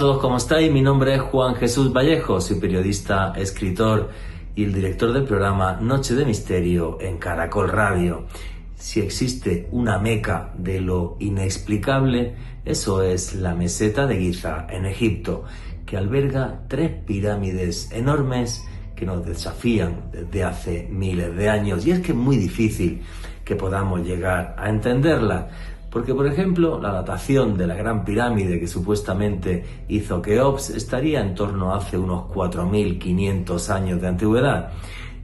Hola a todos, ¿cómo estáis? Mi nombre es Juan Jesús Vallejo, soy periodista, escritor y el director del programa Noche de Misterio en Caracol Radio. Si existe una meca de lo inexplicable, eso es la meseta de Giza en Egipto, que alberga 3 pirámides enormes que nos desafían desde hace miles de años. Y es que es muy difícil que podamos llegar a entenderlas. Porque, por ejemplo, la datación de la Gran Pirámide que supuestamente hizo Keops estaría en torno a hace unos 4.500 años de antigüedad.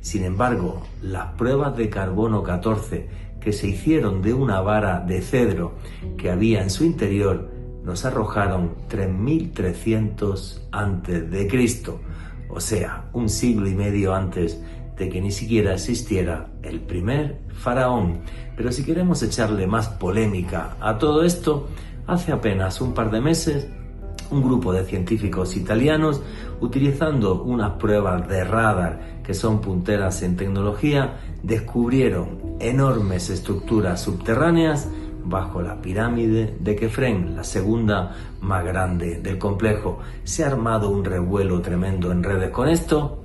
Sin embargo, las pruebas de carbono 14 que se hicieron de una vara de cedro que había en su interior nos arrojaron 3.300 a.C., o sea, un siglo y medio antes de que ni siquiera existiera el primer faraón. Pero si queremos echarle más polémica a todo esto, hace apenas un par de meses, un grupo de científicos italianos, utilizando unas pruebas de radar que son punteras en tecnología, descubrieron enormes estructuras subterráneas bajo la pirámide de Kefren, la segunda más grande del complejo. Se ha armado un revuelo tremendo en redes con esto,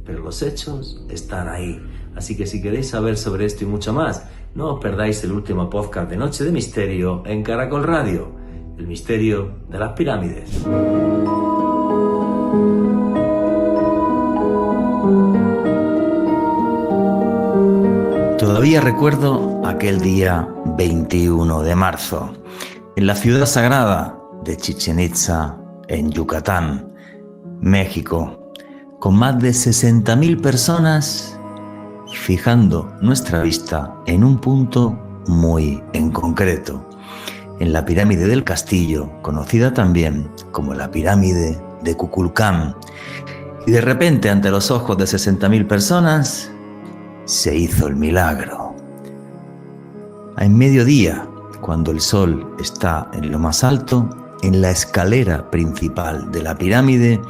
pero los hechos están ahí. Así que si queréis saber sobre esto y mucho más, no os perdáis el último podcast de Noche de Misterio en Caracol Radio, el misterio de las pirámides. Todavía recuerdo aquel día 21 de marzo, en la ciudad sagrada de Chichén Itzá, en Yucatán, México, con más de 60.000 personas fijando nuestra vista en un punto muy en concreto, en la pirámide del Castillo, conocida también como la pirámide de Kukulcán. Y de repente, ante los ojos de 60.000 personas, se hizo el milagro. En mediodía, cuando el sol está en lo más alto, en la escalera principal de la pirámide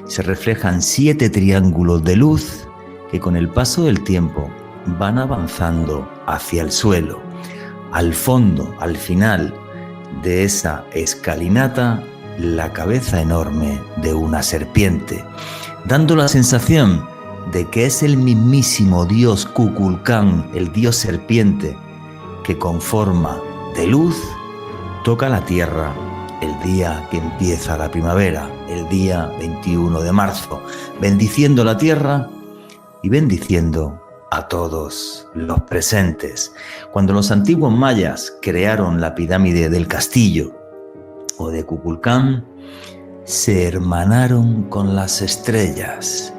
se reflejan 7 triángulos de luz que con el paso del tiempo van avanzando hacia el suelo. Al fondo, al final de esa escalinata, la cabeza enorme de una serpiente, dando la sensación de que es el mismísimo dios Kukulcán, el dios serpiente, que con forma de luz toca la tierra el día que empieza la primavera, el día 21 de marzo, bendiciendo la tierra y bendiciendo a todos los presentes. Cuando los antiguos mayas crearon la pirámide del Castillo o de Kukulcán, se hermanaron con las estrellas,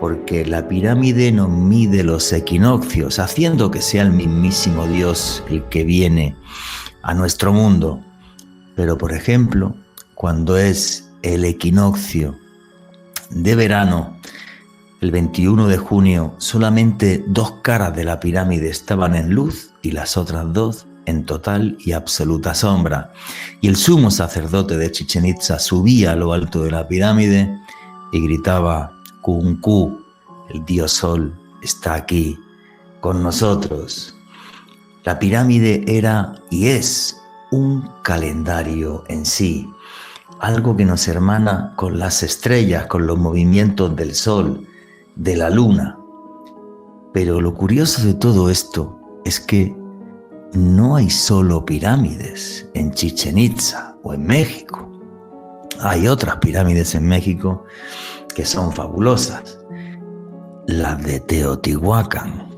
porque la pirámide nos mide los equinoccios, haciendo que sea el mismísimo Dios el que viene a nuestro mundo. Pero, por ejemplo, cuando es el equinoccio de verano, el 21 de junio, solamente 2 caras de la pirámide estaban en luz y las otras 2 en total y absoluta sombra. Y el sumo sacerdote de Chichén Itzá subía a lo alto de la pirámide y gritaba: Kunku, el dios sol, está aquí con nosotros. La pirámide era y es un calendario en sí, algo que nos hermana con las estrellas, con los movimientos del sol, de la luna. Pero lo curioso de todo esto es que no hay solo pirámides en Chichén Itzá o en México. Hay otras pirámides en México que son fabulosas. La de Teotihuacán,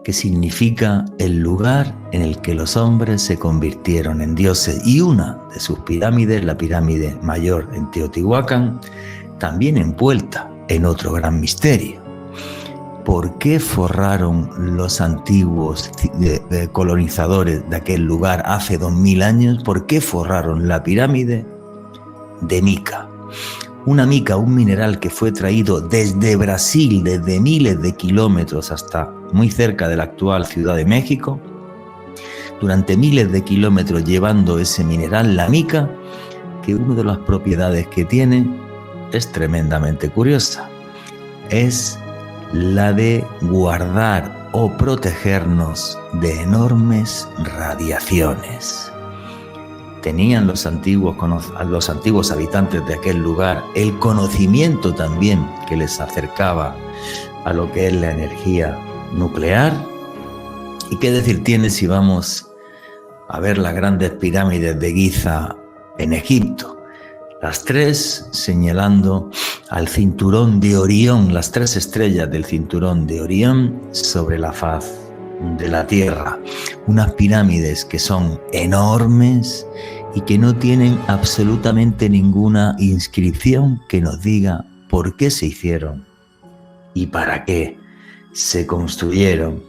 que significa el lugar en el que los hombres se convirtieron en dioses, y una de sus pirámides, la pirámide mayor en Teotihuacán, también envuelta en otro gran misterio. ¿Por qué forraron los antiguos colonizadores de aquel lugar hace 2000 años? ¿Por qué forraron la pirámide de mica? Una mica, un mineral que fue traído desde Brasil, desde miles de kilómetros hasta muy cerca de la actual Ciudad de México, durante miles de kilómetros llevando ese mineral, la mica, que una de las propiedades que tiene es tremendamente curiosa. Es la de guardar o protegernos de enormes radiaciones. tenían los antiguos habitantes de aquel lugar el conocimiento también que les acercaba a lo que es la energía nuclear. ¿Y qué decir tiene si vamos a ver las grandes pirámides de Giza en Egipto? Las tres señalando al cinturón de Orión, las tres estrellas del cinturón de Orión sobre la faz de la Tierra. Unas pirámides que son enormes y que no tienen absolutamente ninguna inscripción que nos diga por qué se hicieron y para qué se construyeron.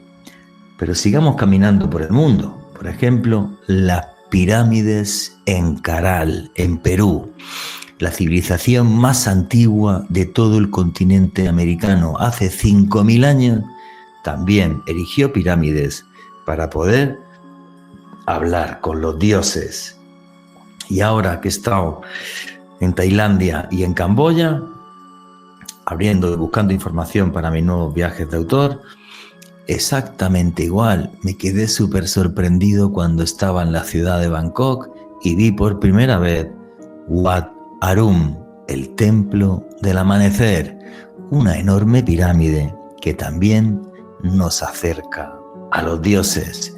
Pero sigamos caminando por el mundo. Por ejemplo, las pirámides en Caral, en Perú, la civilización más antigua de todo el continente americano. Hace 5.000 años también erigió pirámides para poder hablar con los dioses. Y ahora que he estado en Tailandia y en Camboya, buscando información para mis nuevos viajes de autor, exactamente igual. Me quedé súper sorprendido cuando estaba en la ciudad de Bangkok y vi por primera vez Wat Arum, el templo del amanecer, una enorme pirámide que también nos acerca a los dioses.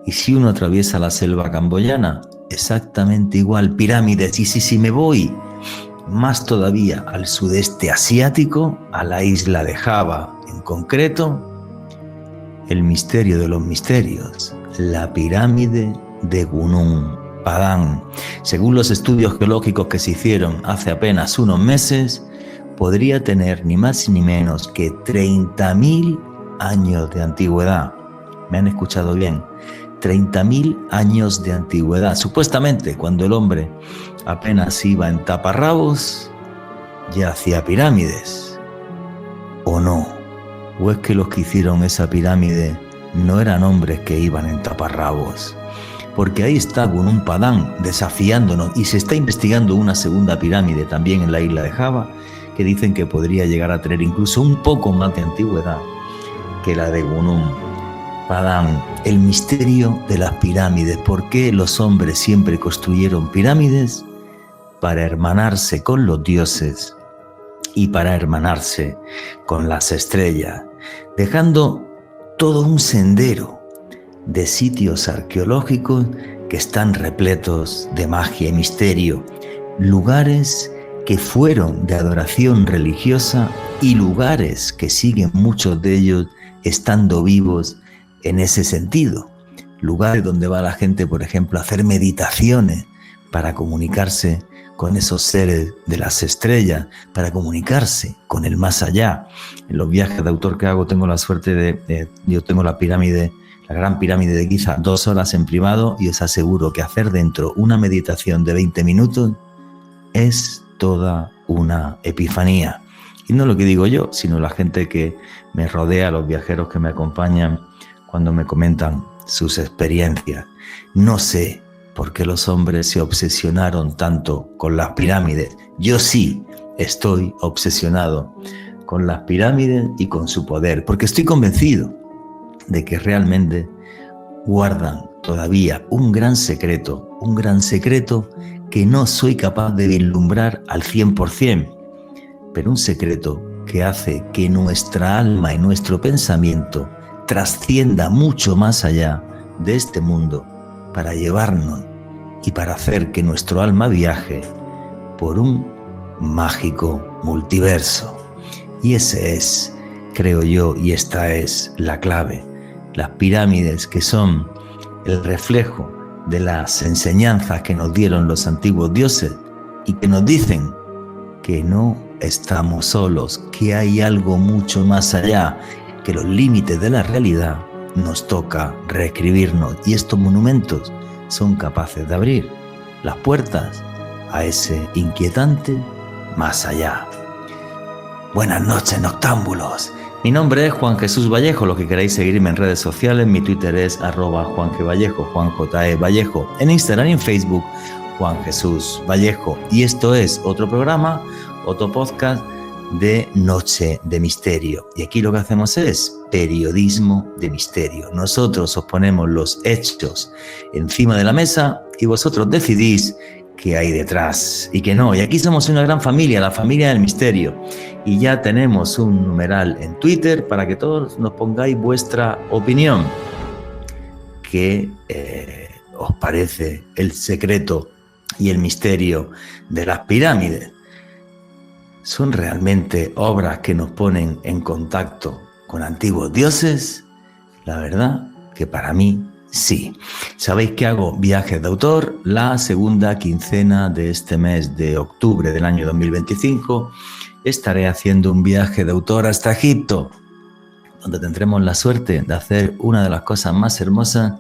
Y si uno atraviesa la selva camboyana, exactamente igual, pirámides. Y si me voy más todavía al sudeste asiático, a la isla de Java en concreto, el misterio de los misterios, la pirámide de Gunung Padang. Según los estudios geológicos que se hicieron hace apenas unos meses, podría tener ni más ni menos que 30.000 años de antigüedad. ¿Me han escuchado bien? 30.000 años de antigüedad. Supuestamente, cuando el hombre apenas iba en taparrabos, ya hacía pirámides. ¿O no? ¿O es que los que hicieron esa pirámide no eran hombres que iban en taparrabos? Porque ahí está Gunung Padang desafiándonos, y se está investigando una segunda pirámide también en la isla de Java, que dicen que podría llegar a tener incluso un poco más de antigüedad que la de Gunung Padang. El misterio de las pirámides. ¿Por qué los hombres siempre construyeron pirámides? Para hermanarse con los dioses y para hermanarse con las estrellas, dejando todo un sendero de sitios arqueológicos que están repletos de magia y misterio, lugares que fueron de adoración religiosa y lugares que siguen muchos de ellos estando vivos en ese sentido. Lugares donde va la gente, por ejemplo, a hacer meditaciones para comunicarse con esos seres de las estrellas, para comunicarse con el más allá. En los viajes de autor que hago tengo la suerte yo tengo la gran pirámide de Giza, 2 horas en privado, y os aseguro que hacer dentro una meditación de 20 minutos es toda una epifanía. Y no lo que digo yo, sino la gente que me rodea, los viajeros que me acompañan cuando me comentan sus experiencias. No sé por qué los hombres se obsesionaron tanto con las pirámides. Yo sí estoy obsesionado con las pirámides y con su poder, porque estoy convencido de que realmente guardan todavía un gran secreto que no soy capaz de vislumbrar al 100%, pero un secreto que hace que nuestra alma y nuestro pensamiento trascienda mucho más allá de este mundo para llevarnos y para hacer que nuestro alma viaje por un mágico multiverso. Y ese es, creo yo, y esta es la clave. Las pirámides, que son el reflejo de las enseñanzas que nos dieron los antiguos dioses y que nos dicen que no estamos solos, que hay algo mucho más allá, que los límites de la realidad nos toca reescribirnos, y estos monumentos son capaces de abrir las puertas a ese inquietante más allá. Buenas noches, noctámbulos. Mi nombre es Juan Jesús Vallejo. Los que queráis seguirme en redes sociales, mi Twitter es @JuanGVallejo, Juan J.E. Vallejo. En Instagram y en Facebook, Juan Jesús Vallejo. Y esto es otro programa, otro podcast de Noche de Misterio. Y aquí lo que hacemos es periodismo de misterio. Nosotros os ponemos los hechos encima de la mesa y vosotros decidís qué hay detrás y qué no. Y aquí somos una gran familia, la familia del misterio. Y ya tenemos un numeral en Twitter para que todos nos pongáis vuestra opinión. ¿Qué os parece el secreto y el misterio de las pirámides? ¿Son realmente obras que nos ponen en contacto con antiguos dioses? La verdad que para mí sí. Sabéis que hago viajes de autor la segunda quincena de este mes de octubre del año 2025. Estaré haciendo un viaje de autor hasta Egipto, donde tendremos la suerte de hacer una de las cosas más hermosas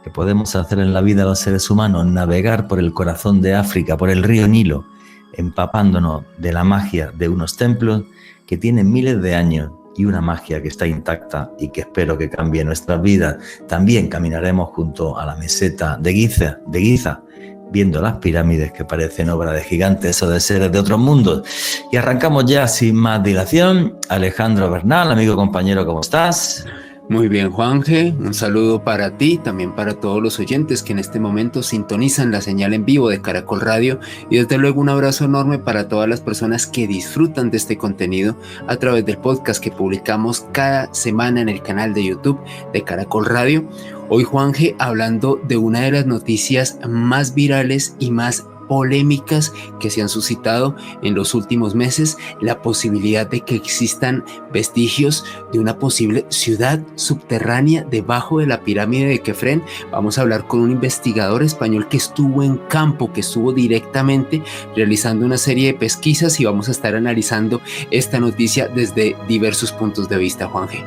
que podemos hacer en la vida de los seres humanos, navegar por el corazón de África, por el río Nilo, empapándonos de la magia de unos templos que tienen miles de años y una magia que está intacta y que espero que cambie nuestras vidas. También caminaremos junto a la meseta de Giza, viendo las pirámides que parecen obra de gigantes o de seres de otros mundos. Y arrancamos ya sin más dilación. Alejandro Bernal, amigo compañero, ¿cómo estás? Muy bien, Juanje, un saludo para ti, también para todos los oyentes que en este momento sintonizan la señal en vivo de Caracol Radio, y desde luego un abrazo enorme para todas las personas que disfrutan de este contenido a través del podcast que publicamos cada semana en el canal de YouTube de Caracol Radio. Hoy, Juanje, hablando de una de las noticias más virales y más polémicas que se han suscitado en los últimos meses, la posibilidad de que existan vestigios de una posible ciudad subterránea debajo de la pirámide de Kefren. Vamos a hablar con un investigador español que estuvo en campo, que estuvo directamente realizando una serie de pesquisas, y vamos a estar analizando esta noticia desde diversos puntos de vista, Juanje.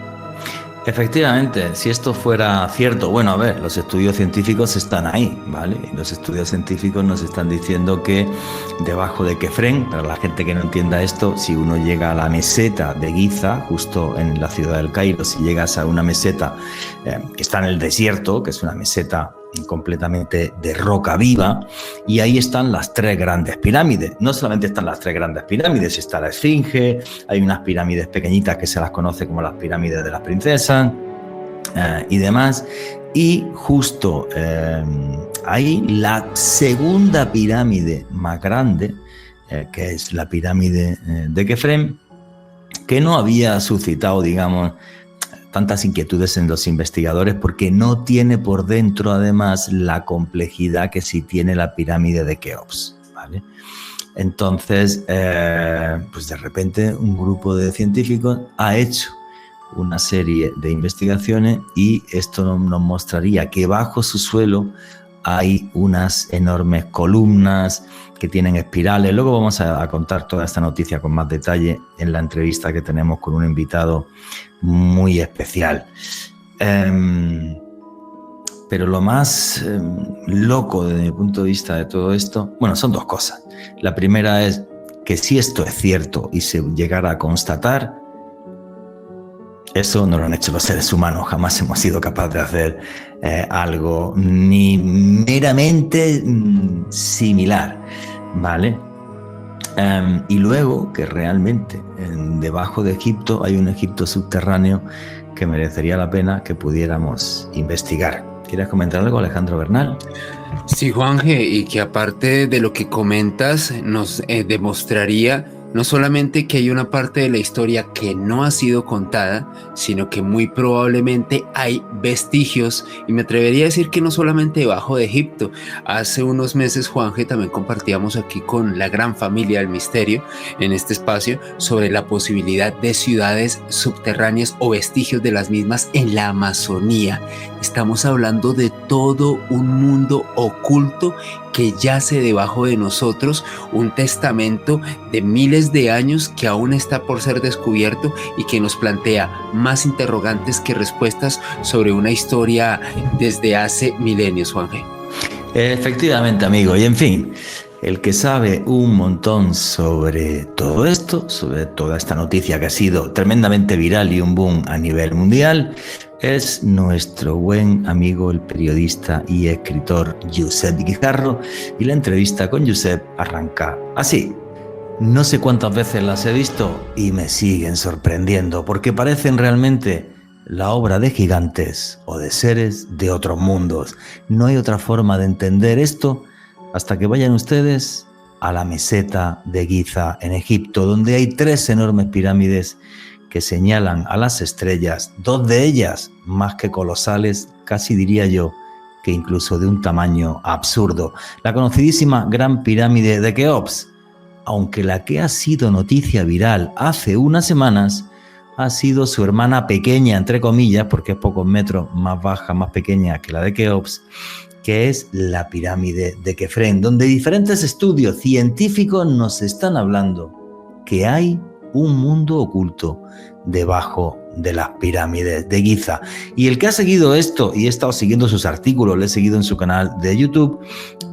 Efectivamente, si esto fuera cierto, bueno, a ver, los estudios científicos están ahí, ¿vale? Los estudios científicos nos están diciendo que debajo de Kefren, para la gente que no entienda esto, si uno llega a la meseta de Giza, justo en la ciudad del Cairo, si llegas a una meseta que está en el desierto, que es una meseta completamente de roca viva, y ahí están las tres grandes pirámides. No solamente están las tres grandes pirámides, está la Esfinge, hay unas pirámides pequeñitas que se las conoce como las pirámides de las princesas y demás, y justo ahí la segunda pirámide más grande, que es la pirámide de Kefren, que no había suscitado, digamos, tantas inquietudes en los investigadores porque no tiene por dentro además la complejidad que sí tiene la pirámide de Keops, ¿vale? Entonces, pues de repente un grupo de científicos ha hecho una serie de investigaciones y esto nos mostraría que bajo su suelo hay unas enormes columnas que tienen espirales. Luego vamos a contar toda esta noticia con más detalle en la entrevista que tenemos con un invitado muy especial. Pero lo más loco desde mi punto de vista de todo esto, bueno, son dos cosas. La primera es que si esto es cierto y se llegara a constatar, eso no lo han hecho los seres humanos, jamás hemos sido capaces de hacer algo ni meramente similar, ¿vale? Y luego que realmente debajo de Egipto hay un Egipto subterráneo que merecería la pena que pudiéramos investigar. ¿Quieres comentar algo, Alejandro Bernal? Sí, Juanje, y que aparte de lo que comentas nos demostraría no solamente que hay una parte de la historia que no ha sido contada, sino que muy probablemente hay vestigios, y me atrevería a decir que no solamente debajo de Egipto. Hace unos meses, Juanje, también compartíamos aquí con la gran familia del misterio en este espacio sobre la posibilidad de ciudades subterráneas o vestigios de las mismas en la Amazonía. Estamos hablando de todo un mundo oculto que yace debajo de nosotros, un testamento de miles de años que aún está por ser descubierto y que nos plantea más interrogantes que respuestas sobre una historia desde hace milenios, Juanje. Efectivamente, amigo, y en fin, el que sabe un montón sobre todo esto, sobre toda esta noticia que ha sido tremendamente viral y un boom a nivel mundial, es nuestro buen amigo, el periodista y escritor Josep Guijarro, y la entrevista con Josep arranca así. No sé cuántas veces las he visto y me siguen sorprendiendo porque parecen realmente la obra de gigantes o de seres de otros mundos. No hay otra forma de entender esto hasta que vayan ustedes a la meseta de Giza en Egipto, donde hay 3 enormes pirámides que señalan a las estrellas, 2 de ellas más que colosales, casi diría yo que incluso de un tamaño absurdo. La conocidísima Gran Pirámide de Keops, aunque la que ha sido noticia viral hace unas semanas ha sido su hermana pequeña, entre comillas, porque es pocos metros más baja, más pequeña que la de Keops, que es la pirámide de Kefren, donde diferentes estudios científicos nos están hablando que hay un mundo oculto debajo de las pirámides de Giza. Y el que ha seguido esto, y he estado siguiendo sus artículos, le he seguido en su canal de YouTube,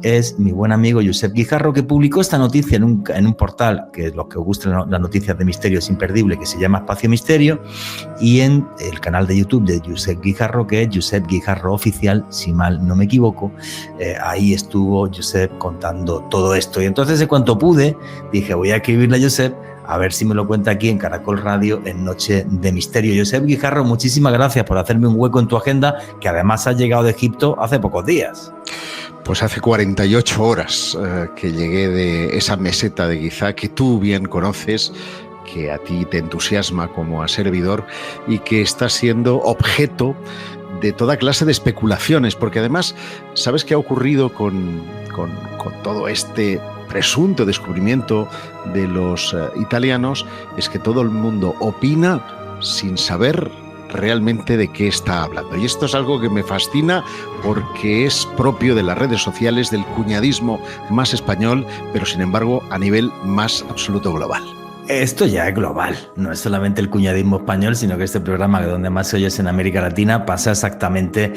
es mi buen amigo Josep Guijarro, que publicó esta noticia en un portal, que los que os gustan las noticias de misterio es imperdible, que se llama Espacio Misterio, y en el canal de YouTube de Josep Guijarro, que es Josep Guijarro Oficial, si mal no me equivoco. Ahí estuvo Josep contando todo esto. Y entonces, en cuanto pude, dije, voy a escribirle a Josep a ver si me lo cuenta aquí en Caracol Radio en Noche de Misterio. Josep Guijarro, muchísimas gracias por hacerme un hueco en tu agenda, que además has llegado de Egipto hace pocos días. Pues hace 48 horas que llegué de esa meseta de Giza que tú bien conoces, que a ti te entusiasma como a servidor y que está siendo objeto de toda clase de especulaciones, porque además, ¿sabes qué ha ocurrido con todo este presunto descubrimiento de los italianos? Es que todo el mundo opina sin saber realmente de qué está hablando. Y esto es algo que me fascina porque es propio de las redes sociales, del cuñadismo más español, pero sin embargo a nivel más absoluto global. Esto ya es global, no es solamente el cuñadismo español, sino que este programa, que donde más se oye es en América Latina, pasa exactamente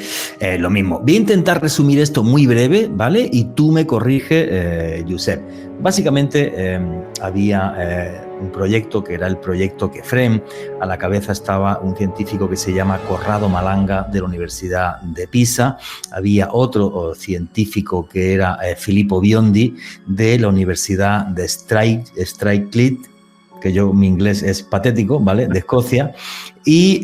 lo mismo. Voy a intentar resumir esto muy breve, ¿vale? Y tú me corrige, Josep. Básicamente había un proyecto que era el proyecto Kefren. A la cabeza estaba un científico que se llama Corrado Malanga, de la Universidad de Pisa. Había otro científico que era Filippo Biondi, de la Universidad de Strathclyde, que mi inglés es patético, ¿vale?, de Escocia. Y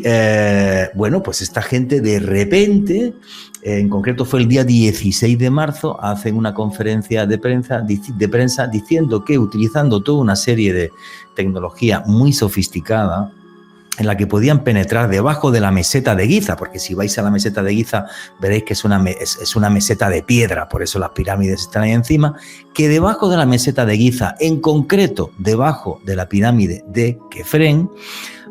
bueno, pues esta gente de repente, en concreto fue el día 16 de marzo, hacen una conferencia de prensa diciendo que utilizando toda una serie de tecnología muy sofisticada, en la que podían penetrar debajo de la meseta de Giza, porque si vais a la meseta de Giza veréis que es una meseta de piedra, por eso las pirámides están ahí encima, que debajo de la meseta de Giza, en concreto debajo de la pirámide de Kefren,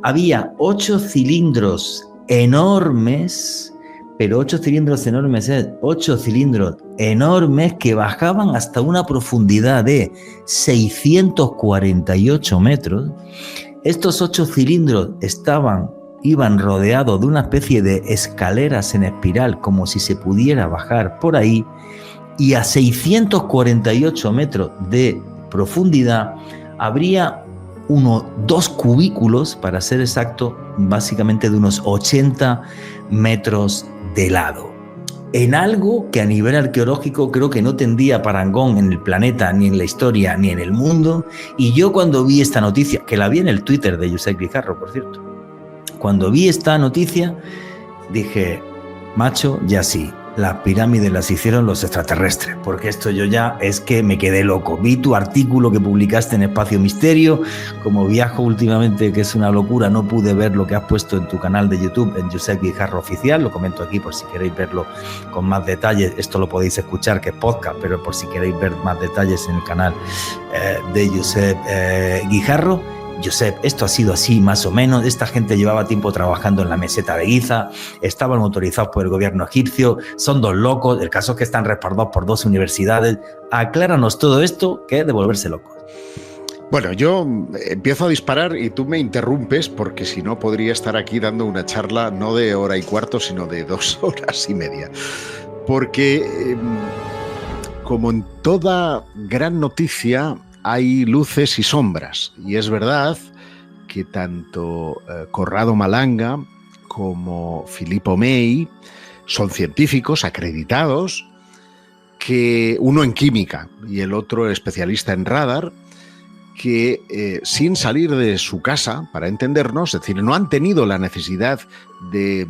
había 8 cilindros enormes, pero 8 cilindros enormes que bajaban hasta una profundidad de 648 metros. Estos 8 cilindros iban rodeados de una especie de escaleras en espiral, como si se pudiera bajar por ahí, y a 648 metros de profundidad habría 2 cubículos, para ser exacto, básicamente de unos 80 metros de lado. En algo que a nivel arqueológico creo que no tendría parangón en el planeta, ni en la historia, ni en el mundo. Y yo cuando vi esta noticia, que la vi en el Twitter de Josep Guijarro, por cierto, cuando vi esta noticia dije, macho, ya sí, las pirámides las hicieron los extraterrestres, porque esto yo ya es que me quedé loco. Vi tu artículo que publicaste en Espacio Misterio. Como viajo últimamente, que es una locura, no pude ver lo que has puesto en tu canal de YouTube, en Josep Guijarro Oficial. Lo comento aquí por si queréis verlo con más detalles. Esto lo podéis escuchar, que es podcast, pero por si queréis ver más detalles en el canal de Josep Guijarro. Josep, esto ha sido así más o menos. Esta gente llevaba tiempo trabajando en la meseta de Giza, estaban autorizados por el gobierno egipcio, son 2 locos, el caso es que están respaldados por 2 universidades. Acláranos todo esto, que es de volverse locos. Bueno, yo empiezo a disparar y tú me interrumpes, porque si no podría estar aquí dando una charla no de 1 hora y cuarto, sino de 2 horas y media. Porque, como en toda gran noticia, hay luces y sombras, y es verdad que tanto Corrado Malanga como Filippo May son científicos acreditados, que uno en química y el otro especialista en radar, que sin salir de su casa, para entendernos, es decir, no han tenido la necesidad de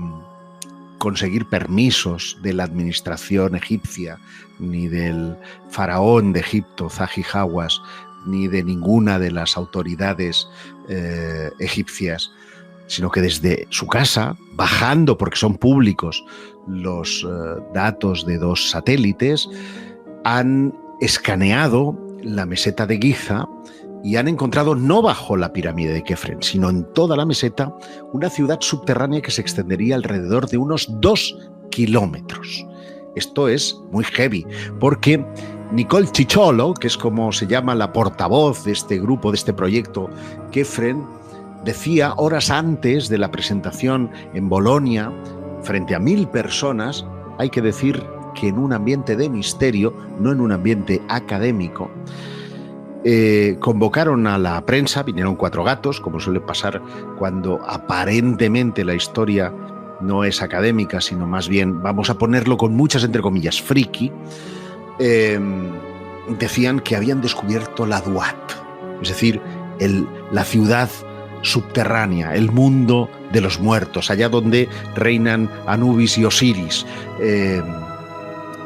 conseguir permisos de la administración egipcia, ni del faraón de Egipto, Zahi Hawass, ni de ninguna de las autoridades egipcias, sino que desde su casa, bajando, porque son públicos, los datos de 2 satélites, han escaneado la meseta de Giza y han encontrado, no bajo la pirámide de Kefren, sino en toda la meseta, una ciudad subterránea que se extendería alrededor de unos 2 kilómetros. Esto es muy heavy, porque Nicole Cicciolo, que es como se llama la portavoz de este grupo, de este proyecto Kefren, decía horas antes de la presentación en Bolonia, frente a 1000 personas, hay que decir que en un ambiente de misterio, no en un ambiente académico, convocaron a la prensa, vinieron 4 gatos, como suele pasar cuando aparentemente la historia no es académica, sino más bien, vamos a ponerlo con muchas entre comillas, friki. Decían que habían descubierto la Duat, es decir, la ciudad subterránea, el mundo de los muertos, allá donde reinan Anubis y Osiris,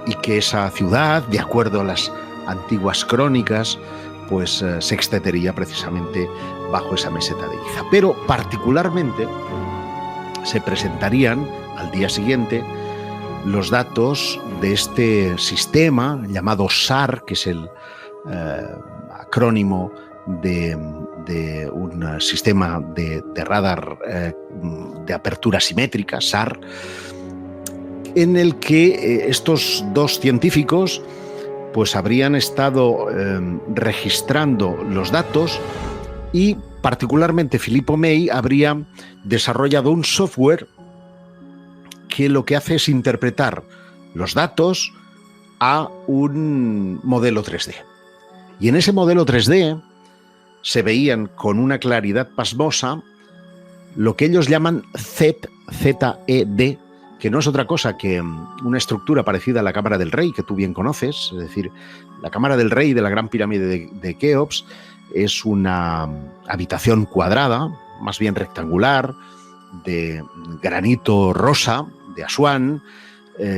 y que esa ciudad, de acuerdo a las antiguas crónicas, pues se extendería precisamente bajo esa meseta de Giza. Pero particularmente se presentarían al día siguiente los datos de este sistema llamado SAR, que es el acrónimo de un sistema de radar de apertura simétrica, SAR, en el que estos 2 científicos pues habrían estado registrando los datos, y particularmente Filippo May habría desarrollado un software que lo que hace es interpretar los datos a un modelo 3D. Y en ese modelo 3D se veían con una claridad pasmosa lo que ellos llaman ZED, que no es otra cosa que una estructura parecida a la Cámara del Rey, que tú bien conoces. Es decir, la Cámara del Rey de la Gran Pirámide de Keops es una habitación cuadrada, más bien rectangular, de granito rosa, de Asuán,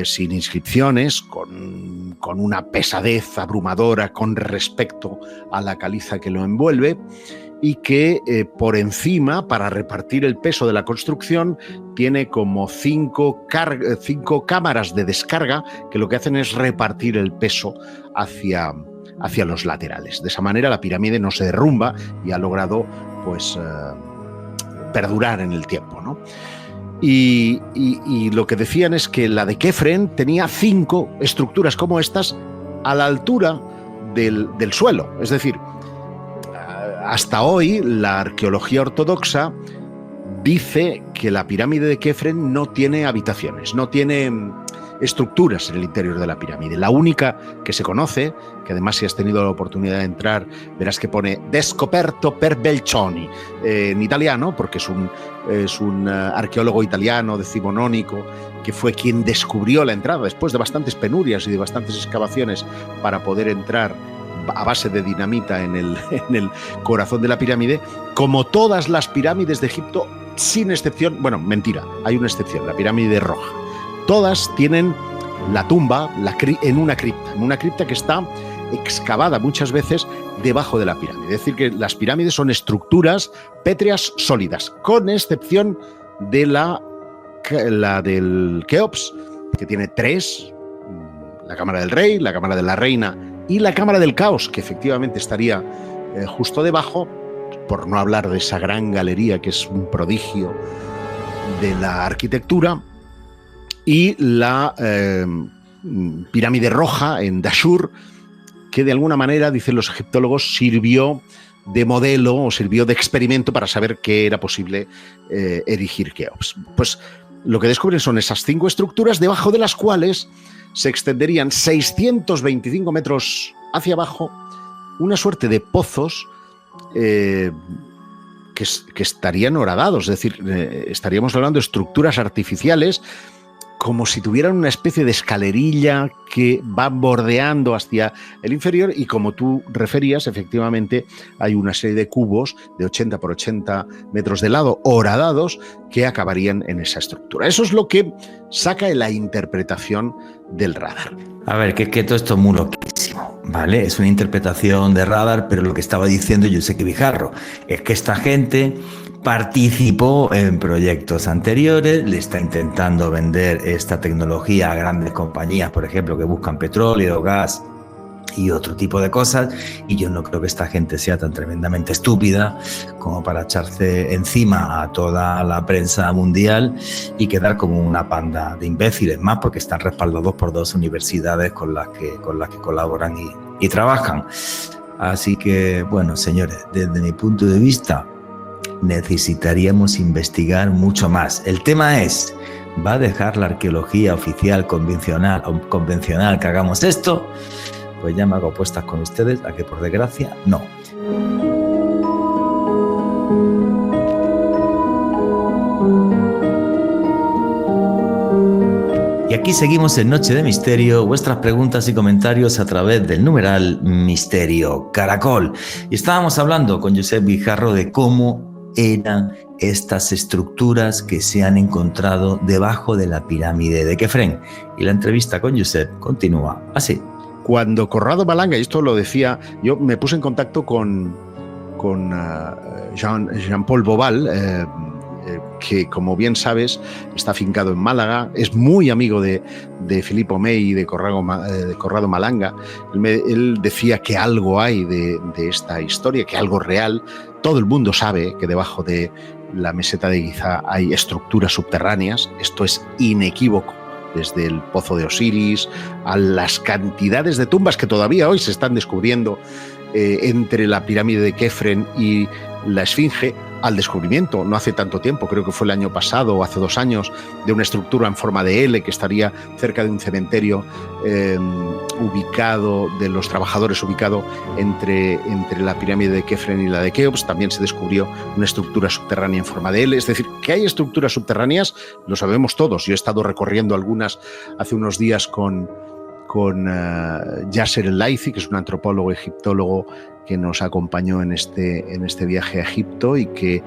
sin inscripciones, con una pesadez abrumadora con respecto a la caliza que lo envuelve, y que por encima, para repartir el peso de la construcción, tiene como 5 cámaras de descarga que lo que hacen es repartir el peso hacia los laterales. De esa manera la pirámide no se derrumba y ha logrado pues perdurar en el tiempo, ¿no? Y lo que decían es que la de Kefren tenía 5 estructuras como estas a la altura del suelo. Es decir, hasta hoy la arqueología ortodoxa dice que la pirámide de Kefren no tiene habitaciones, no tiene estructuras en el interior de la pirámide. La única que se conoce, que además si has tenido la oportunidad de entrar, verás que pone Descoperto per Belcioni, en italiano, porque es un arqueólogo italiano decimonónico que fue quien descubrió la entrada después de bastantes penurias y de bastantes excavaciones para poder entrar a base de dinamita en el corazón de la pirámide. Como todas las pirámides de Egipto, sin excepción, bueno, mentira, hay una excepción, la pirámide roja. Todas tienen la tumba en una cripta que está excavada muchas veces debajo de la pirámide. Es decir, que las pirámides son estructuras pétreas sólidas, con excepción de la del Keops, que tiene 3, la Cámara del Rey, la Cámara de la Reina y la Cámara del Caos, que efectivamente estaría justo debajo, por no hablar de esa gran galería que es un prodigio de la arquitectura, y la pirámide roja en Dashur, que de alguna manera, dicen los egiptólogos, sirvió de modelo o sirvió de experimento para saber qué era posible erigir Keops. Pues lo que descubren son esas 5 estructuras, debajo de las cuales se extenderían 625 metros hacia abajo una suerte de pozos que estarían horadados, es decir, estaríamos hablando de estructuras artificiales como si tuvieran una especie de escalerilla que va bordeando hacia el inferior y, como tú referías, efectivamente hay una serie de cubos de 80 por 80 metros de lado horadados que acabarían en esa estructura. Eso es lo que saca en la interpretación del radar. A ver, que todo esto es muy loquísimo, ¿vale? Es una interpretación de radar, pero lo que estaba diciendo Josep Guijarro es que esta gente participó en proyectos anteriores, le está intentando vender esta tecnología a grandes compañías, por ejemplo, que buscan petróleo, gas y otro tipo de cosas, y yo no creo que esta gente sea tan tremendamente estúpida como para echarse encima a toda la prensa mundial y quedar como una panda de imbéciles, más porque están respaldados por dos universidades con las que colaboran y trabajan. Así que, bueno, señores, desde mi punto de vista, necesitaríamos investigar mucho más. El tema es, ¿va a dejar la arqueología oficial convencional que hagamos esto? Pues ya me hago apuestas con ustedes a que, por desgracia, no. Y aquí seguimos en Noche de Misterio, vuestras preguntas y comentarios a través del numeral Misterio Caracol. Y estábamos hablando con Josep Guijarro de cómo eran estas estructuras que se han encontrado debajo de la pirámide de Kefren. Y la entrevista con Josep continúa así. Cuando Conrado Malanga, y esto lo decía, yo me puse en contacto con Jean-Paul Boval, que, como bien sabes, está afincado en Málaga, es muy amigo de Philippe Homais y de Conrado Malanga. Él decía que algo hay de esta historia, que algo real. Todo el mundo sabe que debajo de la meseta de Giza hay estructuras subterráneas, esto es inequívoco. Desde el pozo de Osiris a las cantidades de tumbas que todavía hoy se están descubriendo entre la pirámide de Kefren y la Esfinge, al descubrimiento, no hace tanto tiempo, creo que fue el año pasado o hace 2 años, de una estructura en forma de L que estaría cerca de un cementerio ubicado, de los trabajadores ubicado entre la pirámide de Kefren y la de Keops. También se descubrió una estructura subterránea en forma de L. Es decir, que hay estructuras subterráneas, lo sabemos todos. Yo he estado recorriendo algunas hace unos días con Yasser El-Laithi, que es un antropólogo egiptólogo que nos acompañó en este viaje a Egipto y que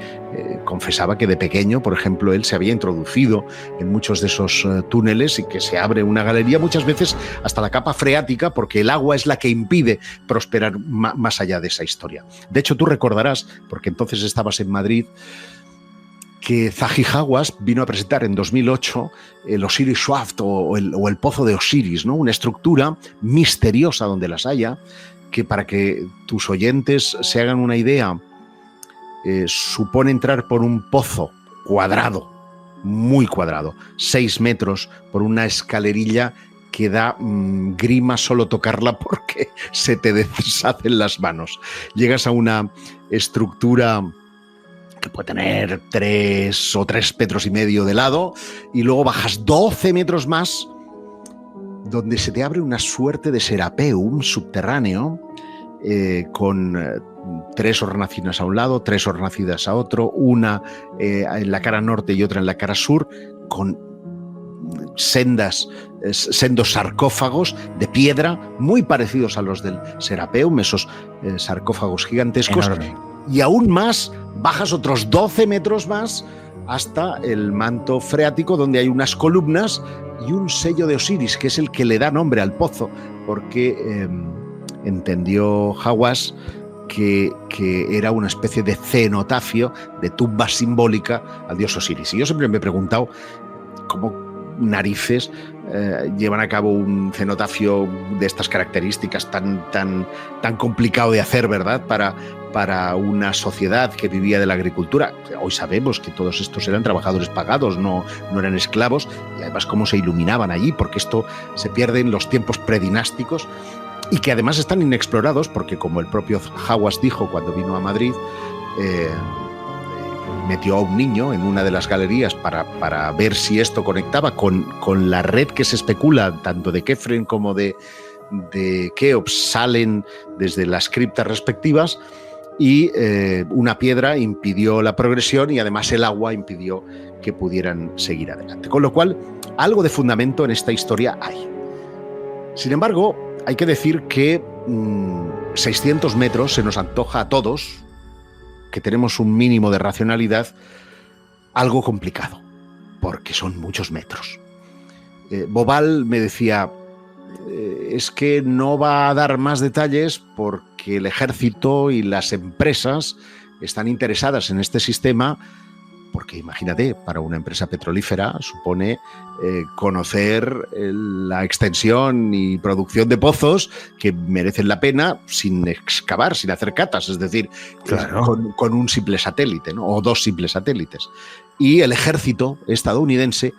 confesaba que de pequeño, por ejemplo, él se había introducido en muchos de esos túneles y que se abre una galería muchas veces hasta la capa freática, porque el agua es la que impide prosperar más allá de esa historia. De hecho, tú recordarás, porque entonces estabas en Madrid, que Zahi Hawass vino a presentar en 2008 el Osiris Shaft o el Pozo de Osiris, ¿no? Una estructura misteriosa donde las haya, que, para que tus oyentes se hagan una idea, supone entrar por un pozo cuadrado, muy cuadrado, 6 metros, por una escalerilla que da grima solo tocarla porque se te deshacen las manos. Llegas a una estructura que puede tener 3 o 3,5 metros de lado, y luego bajas 12 metros más, donde se te abre una suerte de serapeum subterráneo con 3 hornacinas a un lado, 3 hornacinas a otro, una en la cara norte y otra en la cara sur, con sendos sarcófagos de piedra muy parecidos a los del serapeum, esos sarcófagos gigantescos. Enorme. Y aún más, bajas otros 12 metros más hasta el manto freático, donde hay unas columnas y un sello de Osiris, que es el que le da nombre al pozo, porque entendió Hawass que era una especie de cenotafio, de tumba simbólica al dios Osiris. Y yo siempre me he preguntado cómo narices llevan a cabo un cenotafio de estas características tan complicado de hacer, ¿verdad? Para una sociedad que vivía de la agricultura. Hoy sabemos que todos estos eran trabajadores pagados, no eran esclavos, y además cómo se iluminaban allí, porque esto se pierde en los tiempos predinásticos y que además están inexplorados, porque, como el propio Hawass dijo cuando vino a Madrid, metió a un niño en una de las galerías para ver si esto conectaba con la red que se especula, tanto de Kefren como de Keops, salen desde las criptas respectivas, y una piedra impidió la progresión y además el agua impidió que pudieran seguir adelante. Con lo cual algo de fundamento en esta historia hay. Sin embargo, hay que decir que 600 metros se nos antoja a todos, que tenemos un mínimo de racionalidad, algo complicado, porque son muchos metros. Bobal me decía, es que no va a dar más detalles porque el ejército y las empresas están interesadas en este sistema, porque imagínate, para una empresa petrolífera supone conocer la extensión y producción de pozos que merecen la pena sin excavar, sin hacer catas, es decir, claro, con un simple satélite, ¿no? O 2 simples satélites. Y el ejército estadounidense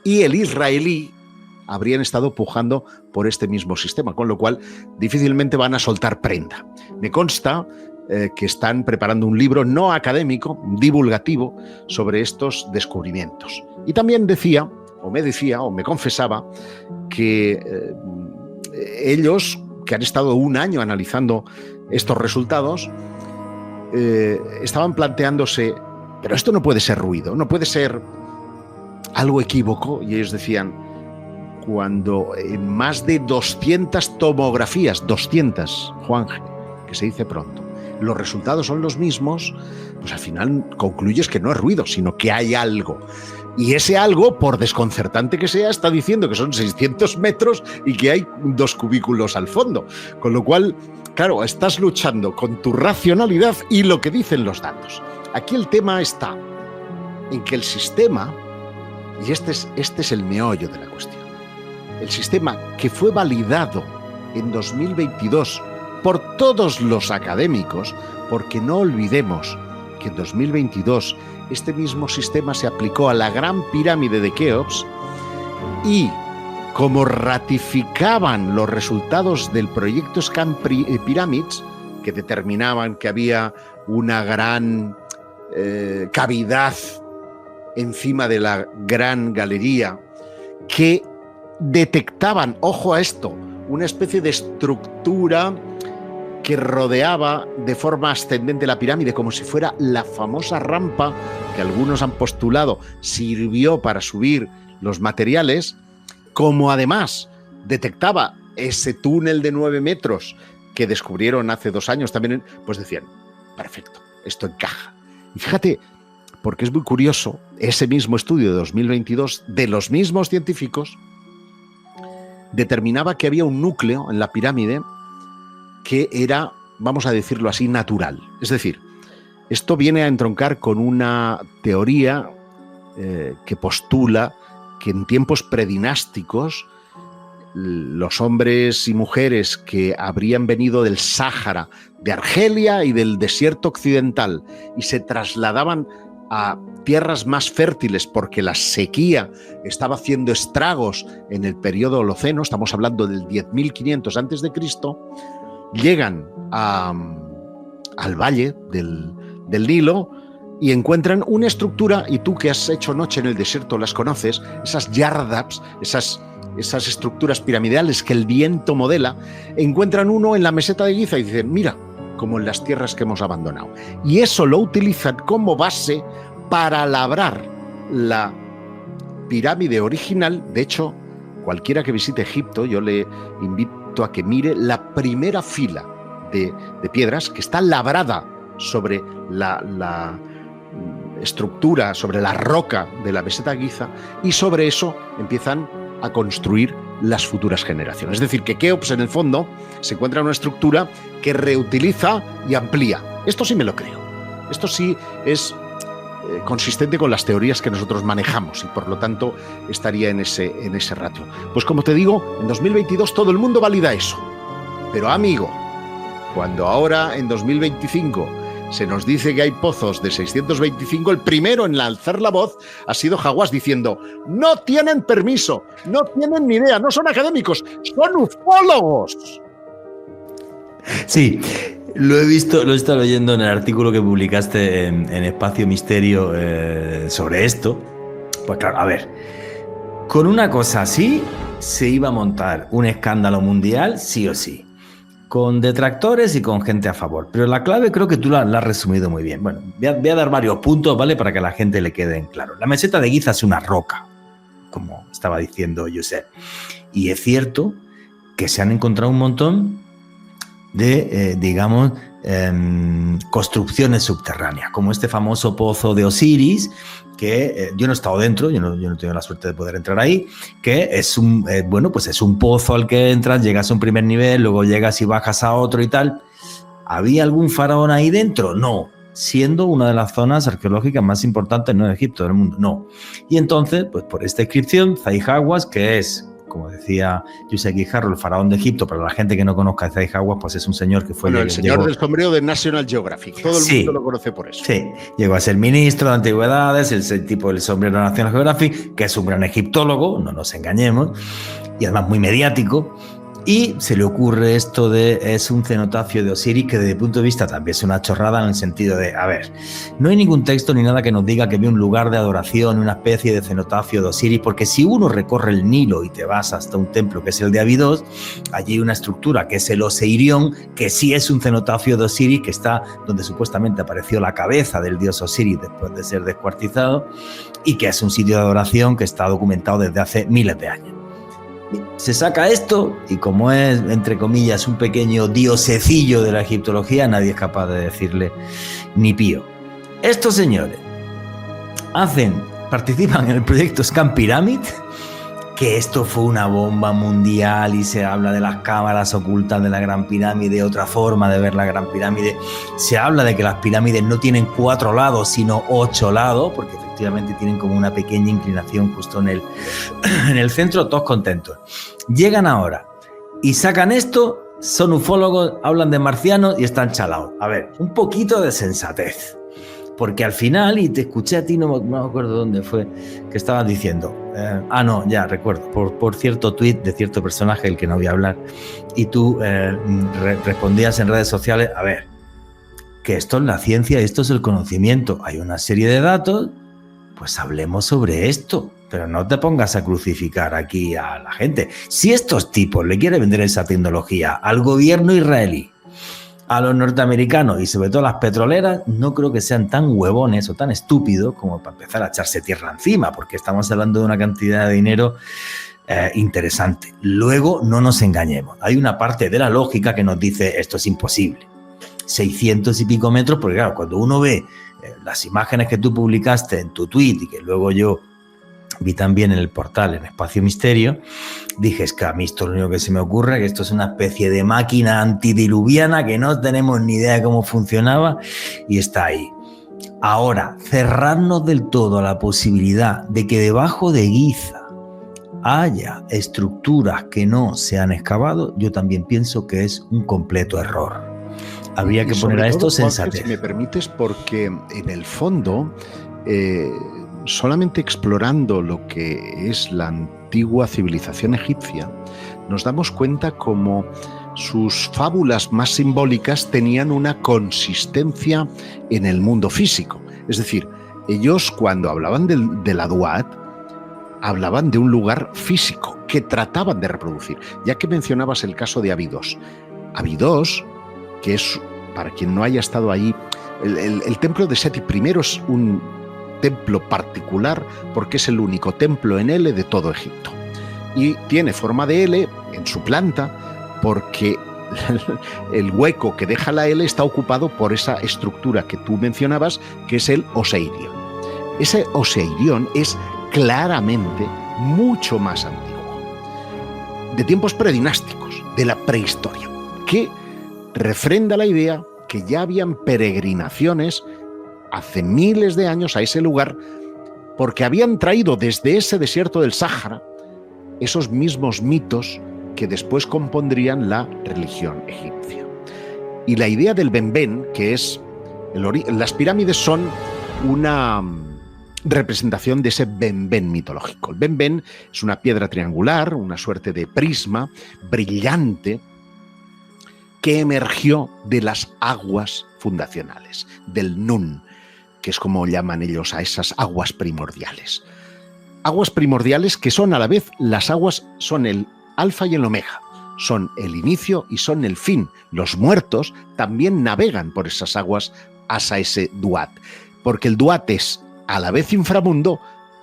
y el israelí habrían estado pujando por este mismo sistema, con lo cual difícilmente van a soltar prenda. Me consta que están preparando un libro no académico, divulgativo, sobre estos descubrimientos. Y también decía, o me confesaba, que ellos, que han estado un año analizando estos resultados, estaban planteándose, pero esto no puede ser ruido, no puede ser algo equívoco, y ellos decían, cuando en más de 200 tomografías, 200, Juanje, que se dice pronto, los resultados son los mismos, pues al final concluyes que no es ruido, sino que hay algo. Y ese algo, por desconcertante que sea, está diciendo que son 600 metros y que hay 2 cubículos al fondo. Con lo cual, claro, estás luchando con tu racionalidad y lo que dicen los datos. Aquí el tema está en que el sistema, y este es el meollo de la cuestión, el sistema que fue validado en 2022 por todos los académicos, porque no olvidemos que en 2022 este mismo sistema se aplicó a la Gran Pirámide de Keops y, como ratificaban los resultados del proyecto Scan Pyramids, que determinaban que había una gran cavidad encima de la gran galería, que detectaban, ojo a esto, una especie de estructura que rodeaba de forma ascendente la pirámide, como si fuera la famosa rampa que algunos han postulado sirvió para subir los materiales, como además detectaba ese túnel de 9 metros que descubrieron hace 2 años también, pues decían, perfecto, esto encaja. Y fíjate, porque es muy curioso, ese mismo estudio de 2022 de los mismos científicos determinaba que había un núcleo en la pirámide que era, vamos a decirlo así, natural. Es decir, esto viene a entroncar con una teoría que postula que en tiempos predinásticos los hombres y mujeres que habrían venido del Sáhara, de Argelia y del desierto occidental y se trasladaban a tierras más fértiles porque la sequía estaba haciendo estragos en el periodo Holoceno, estamos hablando del 10.500 a.C., llegan al valle del Nilo y encuentran una estructura, y tú que has hecho noche en el desierto las conoces, esas yardaps, esas estructuras piramidales que el viento modela, encuentran uno en la meseta de Giza y dicen, mira, como en las tierras que hemos abandonado. Y eso lo utilizan como base para labrar la pirámide original. De hecho, cualquiera que visite Egipto, yo le invito a que mire la primera fila de piedras que está labrada sobre la estructura, sobre la roca de la meseta Giza, y sobre eso empiezan a construir las futuras generaciones. Es decir, que Keops en el fondo se encuentra en una estructura que reutiliza y amplía. Esto sí me lo creo. Esto sí es consistente con las teorías que nosotros manejamos y por lo tanto estaría en ese ratio. Pues como te digo, en 2022 todo el mundo valida eso. Pero amigo, cuando ahora en 2025 se nos dice que hay pozos de 625, el primero en alzar la voz ha sido Hawass diciendo, no tienen permiso, no tienen ni idea, no son académicos, son ufólogos. Sí, lo he estado leyendo en el artículo que publicaste en Espacio Misterio sobre esto. Pues claro, a ver, con una cosa así se iba a montar un escándalo mundial sí o sí, con detractores y con gente a favor. Pero la clave creo que tú la has resumido muy bien. Bueno, voy a dar varios puntos, ¿vale? Para que a la gente le quede en claro. La meseta de Giza es una roca, como estaba diciendo Josep. Y es cierto que se han encontrado un montón de, construcciones subterráneas, como este famoso pozo de Osiris, que yo no he estado dentro, yo no he tenido la suerte de poder entrar ahí, que es es un pozo al que entras, llegas a un primer nivel, luego llegas y bajas a otro y tal. ¿Había algún faraón ahí dentro? No. Siendo una de las zonas arqueológicas más importantes, no de Egipto, del mundo, no. Y entonces, pues por esta inscripción, Zahi Hawass, que es, como decía Josep Guijarro, el faraón de Egipto, para la gente que no conozca a Zahi Hawass, pues es un señor que fue... Bueno, el señor del sombrero de National Geographic, todo el mundo lo conoce por eso. Sí, llegó a ser ministro de Antigüedades, el tipo del sombrero de National Geographic, que es un gran egiptólogo, no nos engañemos, y además muy mediático. Y se le ocurre esto de es un cenotafio de Osiris, que desde el punto de vista también es una chorrada en el sentido de, a ver, no hay ningún texto ni nada que nos diga que había un lugar de adoración, una especie de cenotafio de Osiris, porque si uno recorre el Nilo y te vas hasta un templo que es el de Abidos, allí hay una estructura que es el Oseirión, que sí es un cenotafio de Osiris, que está donde supuestamente apareció la cabeza del dios Osiris después de ser descuartizado, y que es un sitio de adoración que está documentado desde hace miles de años. Se saca esto y como es, entre comillas, un pequeño diosecillo de la egiptología, nadie es capaz de decirle ni pío. Estos señores participan en el proyecto Scan Pyramid, que esto fue una bomba mundial y se habla de las cámaras ocultas de la Gran Pirámide, otra forma de ver la Gran Pirámide. Se habla de que las pirámides no tienen 4 lados, sino 8 lados, porque efectivamente tienen como una pequeña inclinación justo en el centro, todos contentos. Llegan ahora y sacan esto, son ufólogos, hablan de marcianos y están chalados. A ver, un poquito de sensatez. Porque al final, y te escuché a ti, no me acuerdo dónde fue, que estabas diciendo, no, ya recuerdo, por cierto tuit de cierto personaje del que no voy a hablar, y tú respondías en redes sociales, a ver, que esto es la ciencia, esto es el conocimiento, hay una serie de datos, pues hablemos sobre esto, pero no te pongas a crucificar aquí a la gente. Si estos tipos le quieren vender esa tecnología al gobierno israelí, a los norteamericanos y sobre todo a las petroleras, no creo que sean tan huevones o tan estúpidos como para empezar a echarse tierra encima, porque estamos hablando de una cantidad de dinero interesante. Luego, no nos engañemos, hay una parte de la lógica que nos dice esto es imposible. 600 y pico metros, porque claro, cuando uno ve las imágenes que tú publicaste en tu tweet y que luego yo vi también en el portal, en Espacio Misterio, dije, es que a mí esto lo único que se me ocurre es que esto es una especie de máquina antidiluviana que no tenemos ni idea de cómo funcionaba y está ahí. Ahora, cerrarnos del todo a la posibilidad de que debajo de Giza haya estructuras que no se han excavado, yo también pienso que es un completo error. Habría que poner a esto sensatez. Si me permites, porque en el fondo, solamente explorando lo que es la antigua civilización egipcia, nos damos cuenta cómo sus fábulas más simbólicas tenían una consistencia en el mundo físico. Es decir, ellos cuando hablaban de la Duat, hablaban de un lugar físico que trataban de reproducir. Ya que mencionabas el caso de Abidos. Abidos, que es, para quien no haya estado ahí, el templo de Seti I es un templo particular porque es el único templo en L de todo Egipto. Y tiene forma de L en su planta porque el hueco que deja la L está ocupado por esa estructura que tú mencionabas, que es el Oseirión. Ese Oseirión es claramente mucho más antiguo, de tiempos predinásticos, de la prehistoria, que refrenda la idea que ya habían peregrinaciones hace miles de años a ese lugar porque habían traído desde ese desierto del Sáhara esos mismos mitos que después compondrían la religión egipcia. Y la idea del Benben, que es las pirámides son una representación de ese Benben mitológico. El Benben es una piedra triangular, una suerte de prisma brillante que emergió de las aguas fundacionales, del Nun, que es como llaman ellos a esas aguas primordiales. Aguas primordiales que son a la vez, las aguas son el alfa y el omega, son el inicio y son el fin. Los muertos también navegan por esas aguas hasta ese Duat, porque el Duat es a la vez inframundo,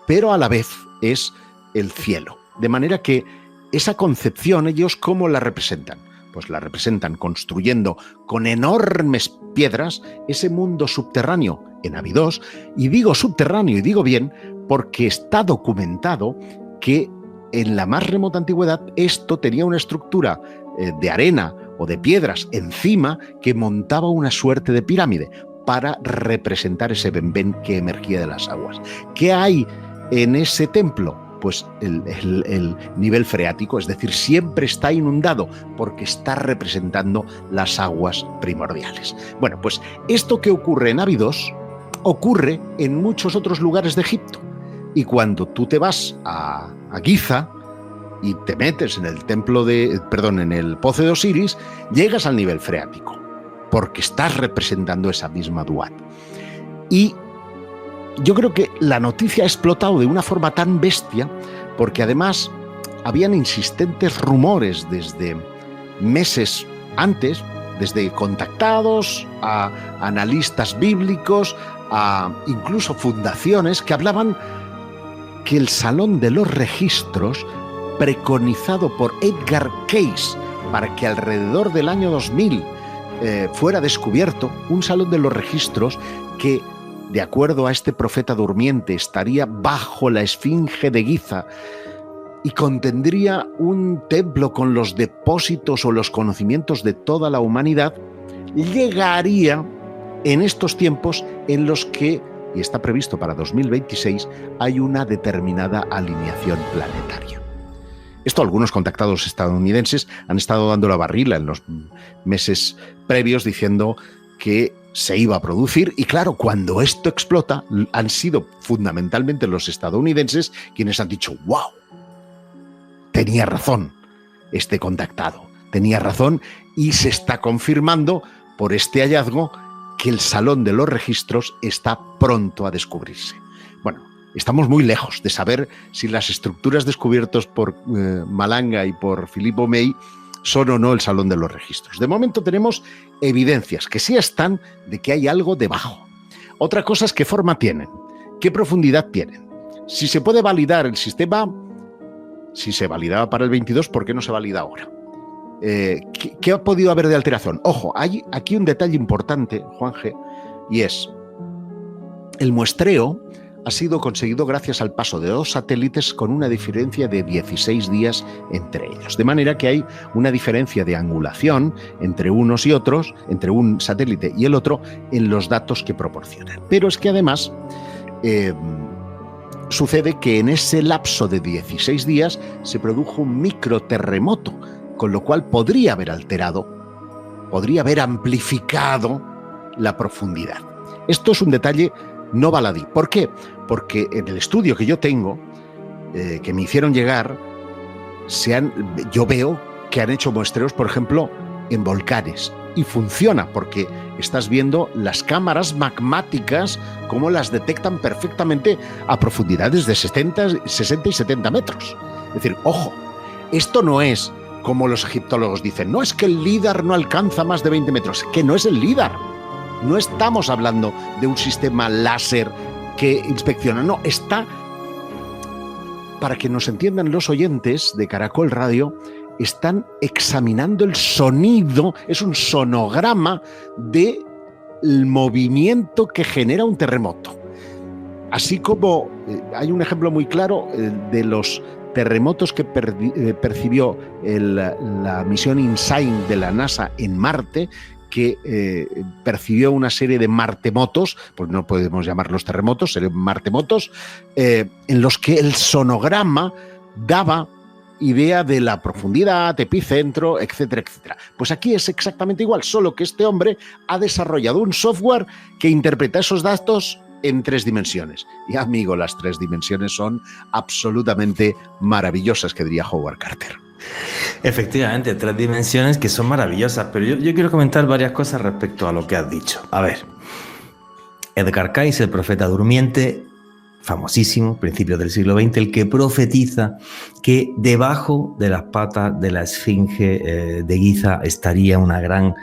pero a la vez es el cielo. De manera que esa concepción, ellos ¿cómo la representan? Pues la representan construyendo con enormes piedras ese mundo subterráneo en Abidos, y digo subterráneo y digo bien porque está documentado que en la más remota antigüedad esto tenía una estructura de arena o de piedras encima que montaba una suerte de pirámide para representar ese benben que emergía de las aguas. ¿Qué hay en ese templo? Pues el nivel freático, es decir, siempre está inundado porque está representando las aguas primordiales. Bueno, pues esto que ocurre en Abidos ocurre en muchos otros lugares de Egipto. Y cuando tú te vas a Giza y te metes en el en el pozo de Osiris, llegas al nivel freático, porque estás representando esa misma Duat. Y yo creo que la noticia ha explotado de una forma tan bestia, porque además habían insistentes rumores desde meses antes, desde contactados a analistas bíblicos, a incluso fundaciones que hablaban que el Salón de los Registros, preconizado por Edgar Cayce para que alrededor del año 2000 fuera descubierto, un Salón de los Registros que, de acuerdo a este profeta durmiente, estaría bajo la Esfinge de Giza y contendría un templo con los depósitos o los conocimientos de toda la humanidad, llegaría en estos tiempos en los que, y está previsto para 2026, hay una determinada alineación planetaria. Esto algunos contactados estadounidenses han estado dando la barrila en los meses previos diciendo que se iba a producir, y claro, cuando esto explota, han sido fundamentalmente los estadounidenses quienes han dicho: ¡wow! Tenía razón este contactado, tenía razón, y se está confirmando por este hallazgo que el Salón de los Registros está pronto a descubrirse. Bueno, estamos muy lejos de saber si las estructuras descubiertas por Malanga y por Filippo May son o no el Salón de los Registros. De momento tenemos evidencias que sí están de que hay algo debajo. Otra cosa es qué forma tienen, qué profundidad tienen. Si se puede validar el sistema, si se validaba para el 22, ¿por qué no se valida ahora? ¿Qué ha podido haber de alteración? Ojo, hay aquí un detalle importante, Juanje, y es: el muestreo ha sido conseguido gracias al paso de 2 satélites con una diferencia de 16 días entre ellos. De manera que hay una diferencia de angulación entre unos y otros, entre un satélite y el otro, en los datos que proporcionan. Pero es que además sucede que en ese lapso de 16 días se produjo un microterremoto, con lo cual podría haber alterado, podría haber amplificado la profundidad. Esto es un detalle no baladí. ¿Por qué? Porque en el estudio que yo tengo, que me hicieron llegar, yo veo que han hecho muestreos, por ejemplo, en volcanes. Y funciona, porque estás viendo las cámaras magmáticas, cómo las detectan perfectamente a profundidades de 60 y 70 metros. Es decir, ojo, esto no es como los egiptólogos dicen, no es que el LIDAR no alcanza más de 20 metros, que no es el LIDAR. No estamos hablando de un sistema láser que inspecciona, no, está, para que nos entiendan los oyentes de Caracol Radio, están examinando el sonido, es un sonograma del movimiento que genera un terremoto. Así como hay un ejemplo muy claro de los terremotos que percibió la misión InSight de la NASA en Marte, que percibió una serie de martemotos, pues no podemos llamarlos terremotos, serían martemotos, en los que el sonograma daba idea de la profundidad, epicentro, etcétera, etcétera. Pues aquí es exactamente igual, solo que este hombre ha desarrollado un software que interpreta esos datos en 3 dimensiones. Y amigo, las 3 dimensiones son absolutamente maravillosas, que diría Howard Carter. Efectivamente, 3 dimensiones que son maravillosas, pero yo quiero comentar varias cosas respecto a lo que has dicho. A ver, Edgar Cayce, el profeta durmiente, famosísimo, principios del siglo XX, el que profetiza que debajo de las patas de la Esfinge de Giza estaría una gran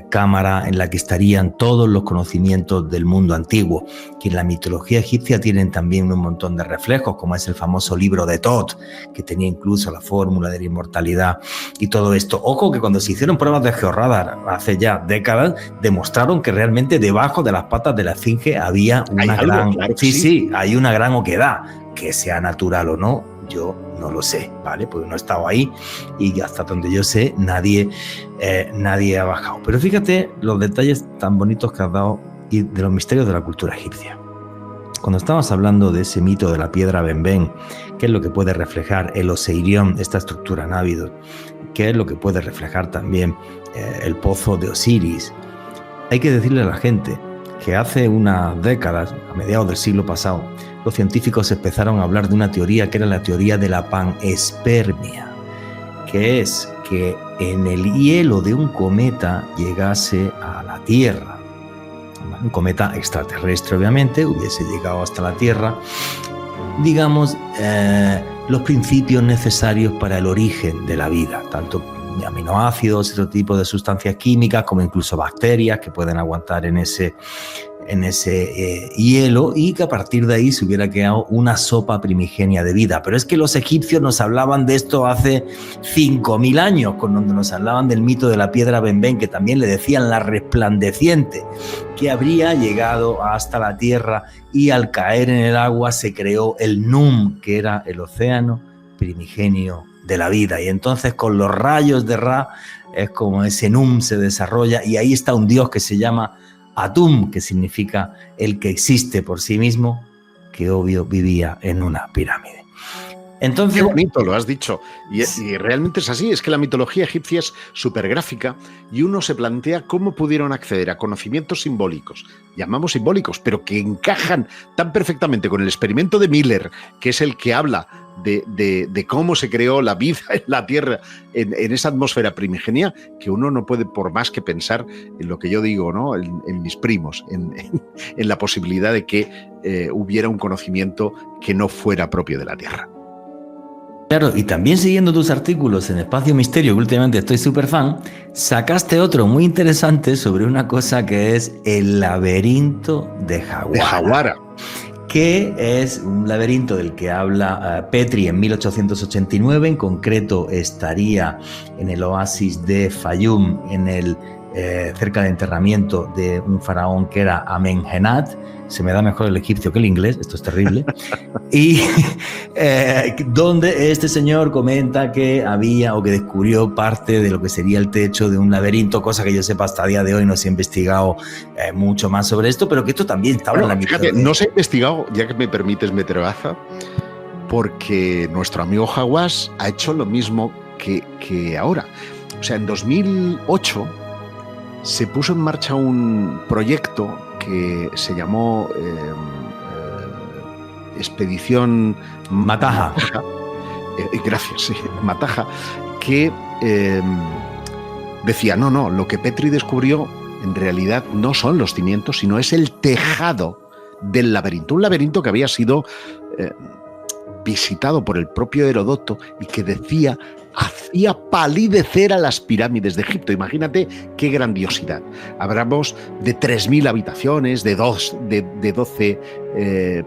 cámara en la que estarían todos los conocimientos del mundo antiguo, que en la mitología egipcia tienen también un montón de reflejos, como es el famoso libro de Tot, que tenía incluso la fórmula de la inmortalidad y todo esto. Ojo que cuando se hicieron pruebas de georradar hace ya décadas, demostraron que realmente debajo de las patas de la esfinge había una gran... Claro, sí, hay una gran oquedad, que sea natural o no, yo no lo sé, ¿vale? Porque no he estado ahí y hasta donde yo sé nadie ha bajado. Pero fíjate los detalles tan bonitos que has dado y de los misterios de la cultura egipcia. Cuando estabas hablando de ese mito de la piedra Benben, ¿qué es lo que puede reflejar el Oseirión, esta estructura en Abidos? ¿Qué es lo que puede reflejar también el pozo de Osiris? Hay que decirle a la gente que hace unas décadas, a mediados del siglo pasado, los científicos empezaron a hablar de una teoría que era la teoría de la panespermia, que es que en el hielo de un cometa llegase a la Tierra. Un cometa extraterrestre, obviamente, hubiese llegado hasta la Tierra, digamos, los principios necesarios para el origen de la vida, tanto aminoácidos, otro tipo de sustancias químicas, como incluso bacterias que pueden aguantar en ese hielo, y que a partir de ahí se hubiera creado una sopa primigenia de vida. Pero es que los egipcios nos hablaban de esto hace 5.000 años, cuando nos hablaban del mito de la piedra Benben, que también le decían la resplandeciente, que habría llegado hasta la tierra y al caer en el agua se creó el Num, que era el océano primigenio de la vida. Y entonces con los rayos de Ra es como ese Num se desarrolla, y ahí está un dios que se llama Atum, que significa el que existe por sí mismo, que obvio vivía en una pirámide. Entonces, qué bonito lo has dicho. Y realmente es así, es que la mitología egipcia es súper gráfica y uno se plantea cómo pudieron acceder a conocimientos simbólicos, llamamos simbólicos, pero que encajan tan perfectamente con el experimento de Miller, que es el que habla de cómo se creó la vida en la Tierra, en esa atmósfera primigenia, que uno no puede por más que pensar en lo que yo digo, ¿no? En mis primos, en la posibilidad de que hubiera un conocimiento que no fuera propio de la Tierra. Claro, y también siguiendo tus artículos en Espacio Misterio, que últimamente estoy súper fan, sacaste otro muy interesante sobre una cosa que es el laberinto de Jaguara. Que es un laberinto del que habla Petrie en 1889, en concreto estaría en el oasis de Fayum, cerca del enterramiento de un faraón que era Amenhenat. Se me da mejor el egipcio que el inglés, esto es terrible. Y donde este señor comenta que había o que descubrió parte de lo que sería el techo de un laberinto, cosa que yo sepa hasta el día de hoy no se ha investigado mucho más sobre esto, pero que esto también estaba en la mitología. No se ha investigado, ya que me permites meter baza, porque nuestro amigo Hawass ha hecho lo mismo que ahora. O sea, en 2008 se puso en marcha un proyecto que se llamó Expedición Mataha. Gracias, sí, Mataha, que decía, no, lo que Petrie descubrió en realidad no son los cimientos, sino es el tejado del laberinto. Un laberinto que había sido visitado por el propio Heródoto y que decía hacía palidecer a las pirámides de Egipto. Imagínate qué grandiosidad. Hablamos de 3.000 habitaciones, de 12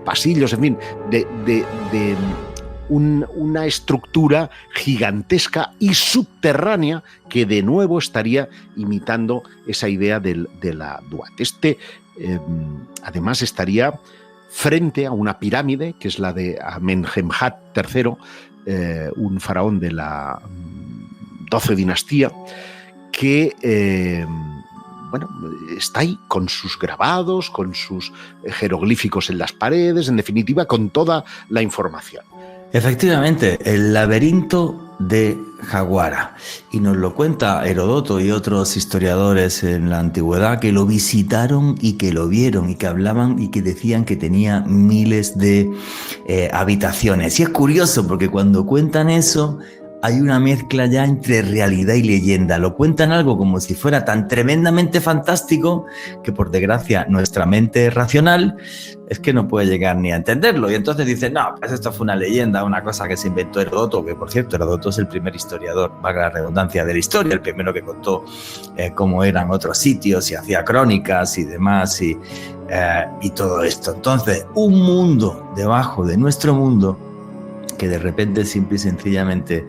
pasillos, en fin, de una estructura gigantesca y subterránea que de nuevo estaría imitando esa idea de la Duat. Además estaría frente a una pirámide, que es la de Amenemhat III, un faraón de la 12 dinastía, que está ahí con sus grabados, con sus jeroglíficos en las paredes, en definitiva, con toda la información. Efectivamente, el laberinto de Jaguara. Y nos lo cuenta Heródoto y otros historiadores en la antigüedad que lo visitaron y que lo vieron y que hablaban y que decían que tenía miles de habitaciones. Y es curioso porque cuando cuentan eso hay una mezcla ya entre realidad y leyenda. Lo cuentan algo como si fuera tan tremendamente fantástico que, por desgracia, nuestra mente racional es que no puede llegar ni a entenderlo. Y entonces dicen, no, pues esto fue una leyenda, una cosa que se inventó Heródoto, que por cierto, Heródoto es el primer historiador, valga la redundancia, de la historia, el primero que contó cómo eran otros sitios y hacía crónicas y demás y todo esto. Entonces, un mundo debajo de nuestro mundo que de repente simple y sencillamente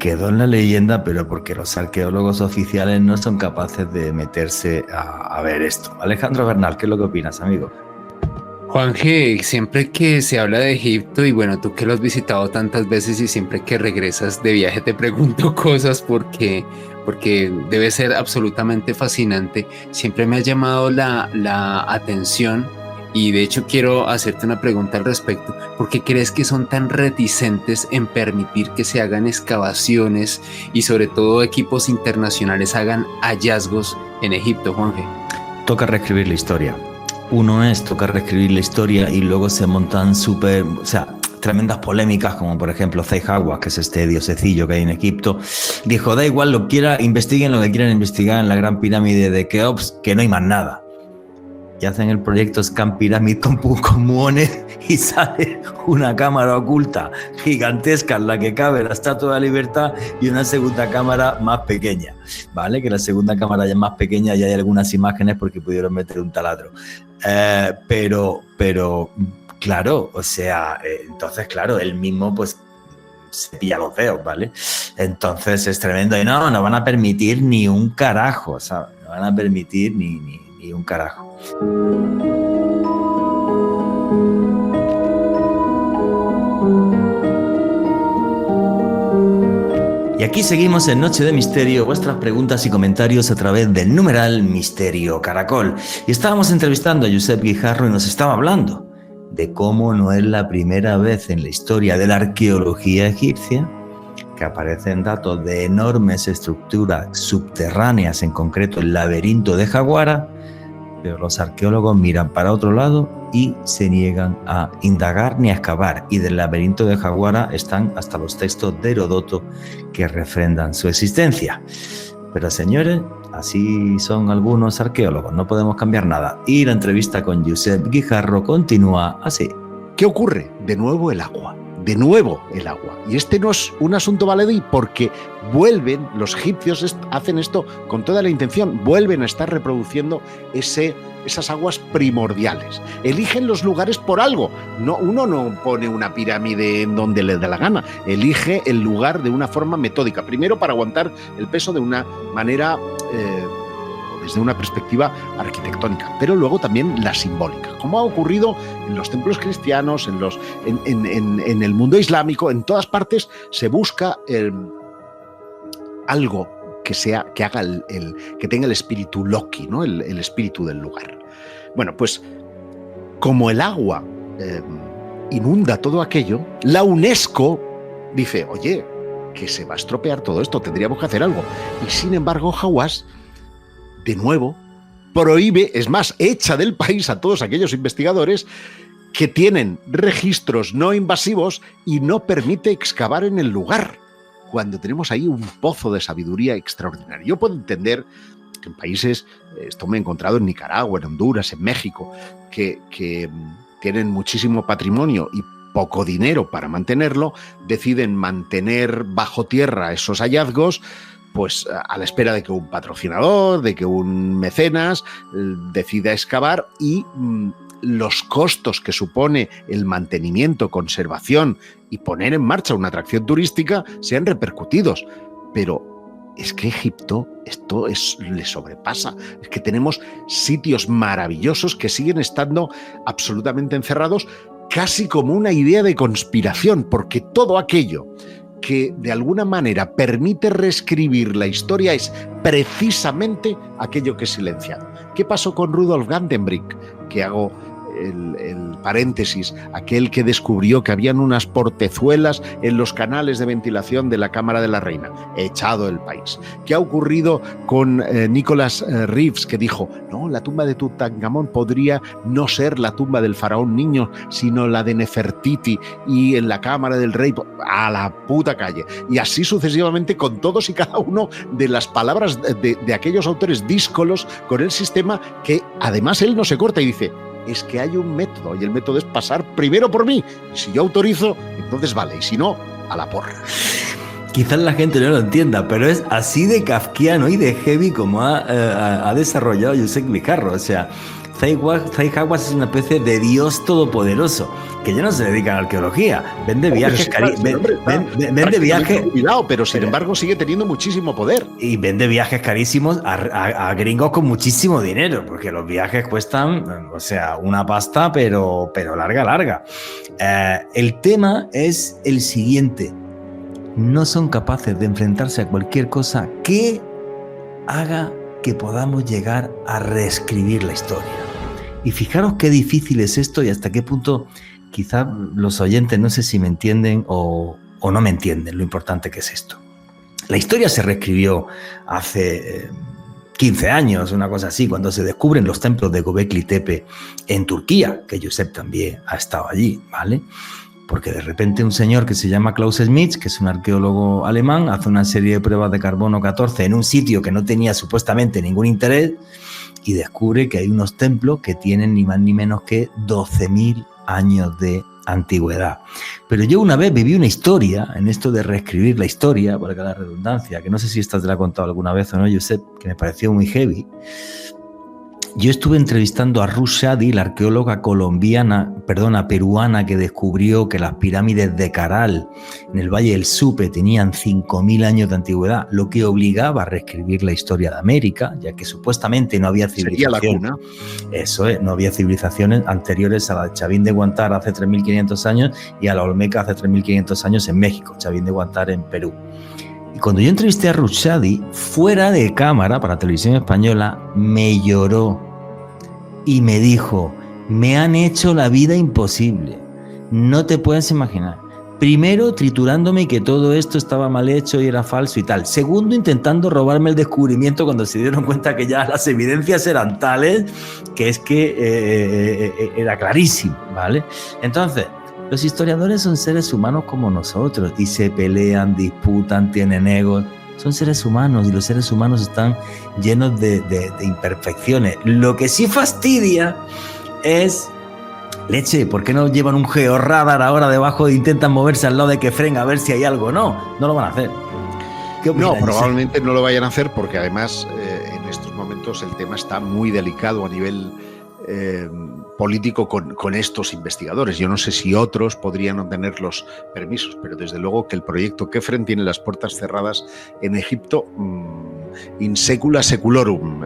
quedó en la leyenda, pero porque los arqueólogos oficiales no son capaces de meterse a ver esto. Alejandro Bernal, ¿qué es lo que opinas, amigo? Juanje, siempre que se habla de Egipto, y bueno, tú que lo has visitado tantas veces y siempre que regresas de viaje te pregunto cosas porque debe ser absolutamente fascinante, siempre me ha llamado la atención. Y de hecho quiero hacerte una pregunta al respecto. ¿Por qué crees que son tan reticentes en permitir que se hagan excavaciones y sobre todo equipos internacionales hagan hallazgos en Egipto, Juanje? Toca reescribir la historia. Toca reescribir la historia y luego se montan tremendas polémicas, como por ejemplo Zahi Hawass, que es este diosecillo que hay en Egipto, dijo, da igual, investiguen lo que quieran investigar en la Gran Pirámide de Keops, que no hay más nada. Y hacen el proyecto Scan Pyramid con muones y sale una cámara oculta gigantesca en la que cabe la Estatua de la Libertad y una segunda cámara más pequeña, ¿vale? Que la segunda cámara ya es más pequeña y hay algunas imágenes porque pudieron meter un taladro. Pero claro, entonces claro, él mismo pues se pilla los dedos, ¿vale? Entonces es tremendo y no van a permitir ni un carajo, ¿sabes? No van a permitir ni un carajo. Y aquí seguimos en Noche de Misterio, vuestras preguntas y comentarios a través del numeral Misterio Caracol. Y estábamos entrevistando a Josep Guijarro y nos estaba hablando de cómo no es la primera vez en la historia de la arqueología egipcia que aparecen datos de enormes estructuras subterráneas, en concreto el laberinto de Jaguara, pero los arqueólogos miran para otro lado y se niegan a indagar ni a excavar. Y del laberinto de Jaguara están hasta los textos de Heródoto que refrendan su existencia. Pero señores, así son algunos arqueólogos, no podemos cambiar nada. Y la entrevista con Josep Guijarro continúa así. ¿Qué ocurre? De nuevo el agua. Y este no es un asunto baladí porque vuelven, los egipcios hacen esto con toda la intención, vuelven a estar reproduciendo esas aguas primordiales. Eligen los lugares por algo. Uno no pone una pirámide en donde le da la gana, elige el lugar de una forma metódica. Primero para aguantar el peso de una manera desde una perspectiva arquitectónica, pero luego también la simbólica, como ha ocurrido en los templos cristianos, en el mundo islámico, en todas partes se busca algo que haga que tenga el espíritu Loki, ¿no? el espíritu del lugar. Bueno, pues como el agua inunda todo aquello, la UNESCO dice, oye, que se va a estropear todo esto, tendríamos que hacer algo. Y sin embargo, Hawass de nuevo prohíbe, es más, echa del país a todos aquellos investigadores que tienen registros no invasivos y no permite excavar en el lugar, cuando tenemos ahí un pozo de sabiduría extraordinario. Yo puedo entender que en países, esto me he encontrado en Nicaragua, en Honduras, en México, que tienen muchísimo patrimonio y poco dinero para mantenerlo, deciden mantener bajo tierra esos hallazgos, pues a la espera de que un patrocinador, de que un mecenas decida excavar y los costos que supone el mantenimiento, conservación y poner en marcha una atracción turística sean repercutidos. Pero es que Egipto le sobrepasa. Es que tenemos sitios maravillosos que siguen estando absolutamente encerrados, casi como una idea de conspiración, porque todo aquello que de alguna manera permite reescribir la historia es precisamente aquello que es silenciado. ¿Qué pasó con Rudolf Gantenbrink? Que hago el paréntesis, aquel que descubrió que habían unas portezuelas en los canales de ventilación de la Cámara de la Reina, echado del país. ¿Qué ha ocurrido con Nicholas Reeves, que dijo, no, la tumba de Tutankamón podría no ser la tumba del faraón niño, sino la de Nefertiti, y en la cámara del rey, a la puta calle? Y así sucesivamente con todos y cada uno de las palabras de aquellos autores díscolos con el sistema, que además él no se corta y dice, es que hay un método, y el método es pasar primero por mí, y si yo autorizo, entonces vale, y si no, a la porra. Quizás la gente no lo entienda, pero es así de kafkiano y de heavy como ha desarrollado Josep Vicarro. O sea, Zahi Hawass es una especie de Dios todopoderoso, que ya no se dedica a la arqueología, vende viajes vende viajes, cuidado, pero sin embargo sigue teniendo muchísimo poder. Y vende viajes carísimos a gringos con muchísimo dinero, porque los viajes cuestan, o sea, una pasta, pero larga. El tema es el siguiente: no son capaces de enfrentarse a cualquier cosa que haga que podamos llegar a reescribir la historia. Y fijaros qué difícil es esto y hasta qué punto quizá los oyentes no sé si me entienden o no me entienden lo importante que es esto. La historia se reescribió hace 15 años, una cosa así, cuando se descubren los templos de Göbekli Tepe en Turquía, que Josep también ha estado allí, ¿vale? Porque de repente un señor que se llama Klaus Schmitz, que es un arqueólogo alemán, hace una serie de pruebas de carbono 14 en un sitio que no tenía supuestamente ningún interés y descubre que hay unos templos que tienen ni más ni menos que 12.000 años de antigüedad. Pero yo una vez viví una historia, en esto de reescribir la historia, por la redundancia, que no sé si esta te la he contado alguna vez o no, Josep, que me pareció muy heavy. Yo estuve entrevistando a Ruth Shadi, la arqueóloga peruana, que descubrió que las pirámides de Caral, en el Valle del Supe, tenían 5.000 años de antigüedad, lo que obligaba a reescribir la historia de América, ya que supuestamente no había civilización. Sería la cuna. Eso es, no había civilizaciones anteriores a la de Chavín de Huántar hace 3.500 años y a la Olmeca hace 3.500 años en México, Chavín de Huántar en Perú. Y cuando yo entrevisté a Ruth Shadi, fuera de cámara, para Televisión Española, me lloró y me dijo, me han hecho la vida imposible, no te puedes imaginar. Primero, triturándome y que todo esto estaba mal hecho y era falso y tal. Segundo, intentando robarme el descubrimiento cuando se dieron cuenta que ya las evidencias eran tales que es que era clarísimo, ¿vale? Entonces, los historiadores son seres humanos como nosotros y se pelean, disputan, tienen egos. Son seres humanos y los seres humanos están llenos de imperfecciones. Lo que sí fastidia es, leche, ¿por qué no llevan un georradar ahora debajo e intentan moverse al lado de Kefren a ver si hay algo? No lo van a hacer. ¿Qué opinas? No, probablemente no lo vayan a hacer porque además en estos momentos el tema está muy delicado a nivel político con estos investigadores. Yo no sé si otros podrían obtener los permisos, pero desde luego que el proyecto Kefren tiene las puertas cerradas en Egipto in secula seculorum,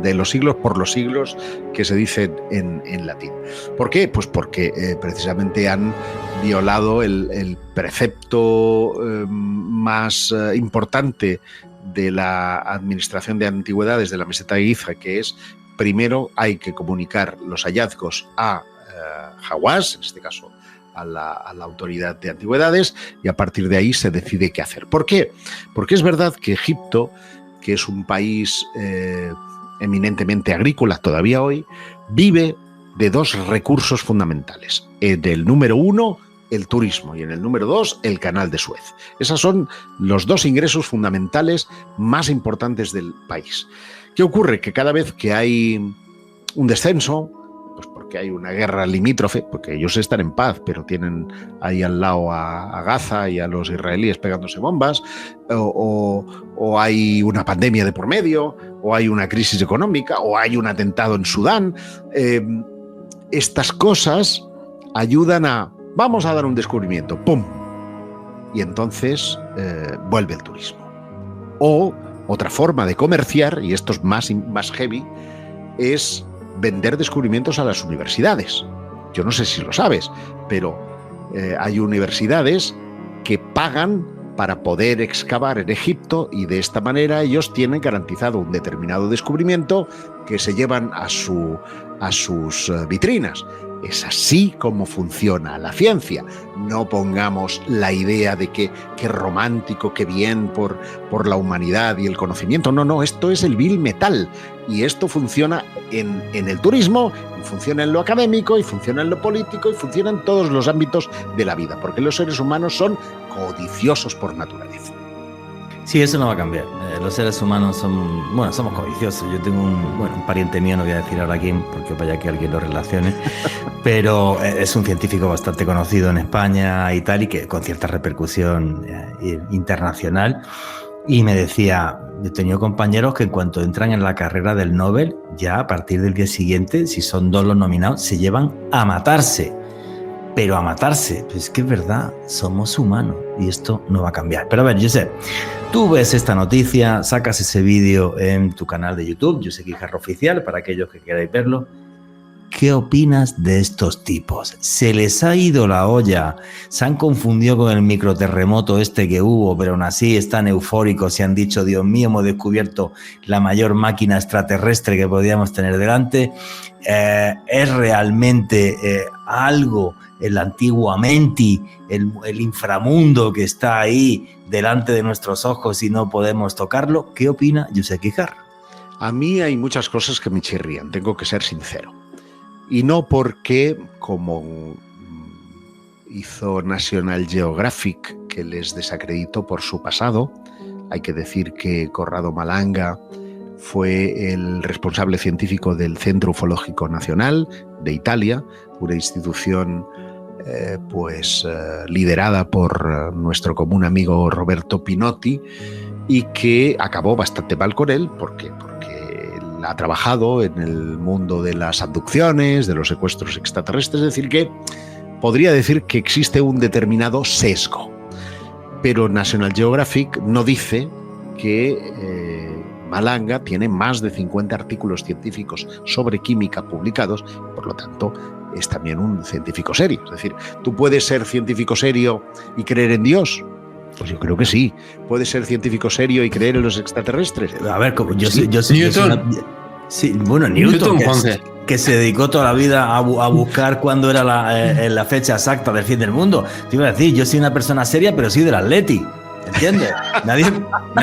de los siglos por los siglos, que se dice en latín. ¿Por qué? Pues porque precisamente han violado el precepto más importante de la administración de antigüedades de la meseta de Giza, que es: primero hay que comunicar los hallazgos a Hawass, en este caso a la autoridad de antigüedades, y a partir de ahí se decide qué hacer. ¿Por qué? Porque es verdad que Egipto, que es un país eminentemente agrícola todavía hoy, vive de dos recursos fundamentales. Del número uno, el turismo, y en el número 2, el canal de Suez. Esos son los dos ingresos fundamentales más importantes del país. ¿Qué ocurre? Que cada vez que hay un descenso, pues porque hay una guerra limítrofe, porque ellos están en paz, pero tienen ahí al lado a Gaza y a los israelíes pegándose bombas, o hay una pandemia de por medio, o hay una crisis económica, o hay un atentado en Sudán, estas cosas ayudan a: vamos a dar un descubrimiento, ¡pum! Y entonces vuelve el turismo. O otra forma de comerciar, y esto es más heavy, es vender descubrimientos a las universidades. Yo no sé si lo sabes, pero hay universidades que pagan para poder excavar en Egipto y de esta manera ellos tienen garantizado un determinado descubrimiento que se llevan a sus vitrinas. Es así como funciona la ciencia. No pongamos la idea de que qué romántico, qué bien por la humanidad y el conocimiento. No, esto es el vil metal. Y esto funciona en el turismo, y funciona en lo académico, y funciona en lo político, y funciona en todos los ámbitos de la vida, porque los seres humanos son codiciosos por naturaleza. Sí, eso no va a cambiar. Los seres humanos somos codiciosos. Yo tengo un pariente mío, no voy a decir ahora quién, porque vaya que alguien lo relacione, pero es un científico bastante conocido en España y tal, y que con cierta repercusión internacional. Y me decía, he tenido compañeros que en cuanto entran en la carrera del Nobel, ya a partir del día siguiente, si son 2 los nominados, se llevan a matarse. Pero a matarse, pues es que es verdad, somos humanos y esto no va a cambiar. Pero a ver, Josep, tú ves esta noticia, sacas ese vídeo en tu canal de YouTube, Josep Guijarro Oficial, para aquellos que queráis verlo. ¿Qué opinas de estos tipos? ¿Se les ha ido la olla? ¿Se han confundido con el microterremoto este que hubo, pero aún así están eufóricos y han dicho, Dios mío, hemos descubierto la mayor máquina extraterrestre que podíamos tener delante? ¿Es realmente algo, el antiguo Amenti, el inframundo que está ahí delante de nuestros ojos y no podemos tocarlo? ¿Qué opina Josep Guijarro? A mí hay muchas cosas que me chirrían, tengo que ser sincero. Y no porque, como hizo National Geographic, que les desacreditó por su pasado, hay que decir que Corrado Malanga fue el responsable científico del Centro Ufológico Nacional de Italia, una institución liderada por nuestro común amigo Roberto Pinotti, y que acabó bastante mal con él porque ha trabajado en el mundo de las abducciones, de los secuestros extraterrestres, es decir, que podría decir que existe un determinado sesgo. Pero National Geographic no dice que Malanga tiene más de 50 artículos científicos sobre química publicados, por lo tanto es también un científico serio. Es decir, ¿tú puedes ser científico serio y creer en Dios? Pues yo creo que sí. ¿Puedes ser científico serio y creer en los extraterrestres? A ver, como yo sí. soy Newton. Newton, que se dedicó toda la vida a buscar cuándo era la fecha exacta del fin del mundo. Te iba a decir, yo soy una persona seria, pero soy del Atleti. ¿Entiendes? Nadie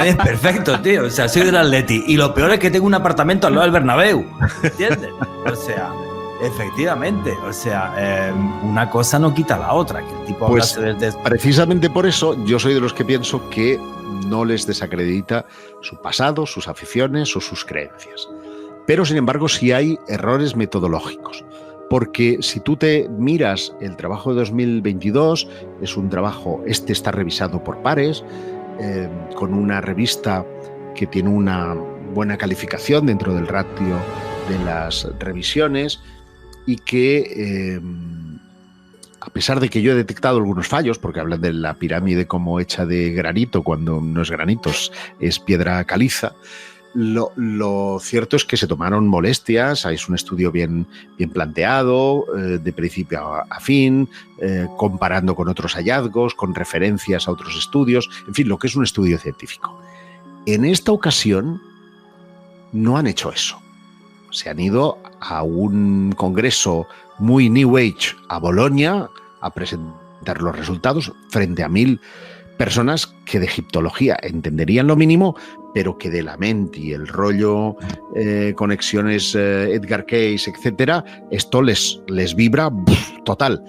es perfecto, tío. O sea, soy del Atleti. Y lo peor es que tengo un apartamento al lado del Bernabéu. ¿Entiendes? O sea, efectivamente. O sea, una cosa no quita la otra. Que el tipo pues precisamente por eso yo soy de los que pienso que no les desacredita su pasado, sus aficiones o sus creencias. Pero, sin embargo, sí hay errores metodológicos. Porque si tú te miras el trabajo de 2022, es un trabajo, está revisado por pares, con una revista que tiene una buena calificación dentro del ratio de las revisiones y que, a pesar de que yo he detectado algunos fallos, porque hablan de la pirámide como hecha de granito, cuando no es granito, es piedra caliza, lo cierto es que se tomaron molestias, es un estudio bien planteado, de principio a fin, comparando con otros hallazgos, con referencias a otros estudios, en fin, lo que es un estudio científico. En esta ocasión no han hecho eso. Se han ido a un congreso muy New Age a Bolonia a presentar los resultados frente a 1000 personas que de egiptología entenderían lo mínimo, pero que de la mente y el rollo, conexiones Edgar Cayce, etcétera, esto les vibra total.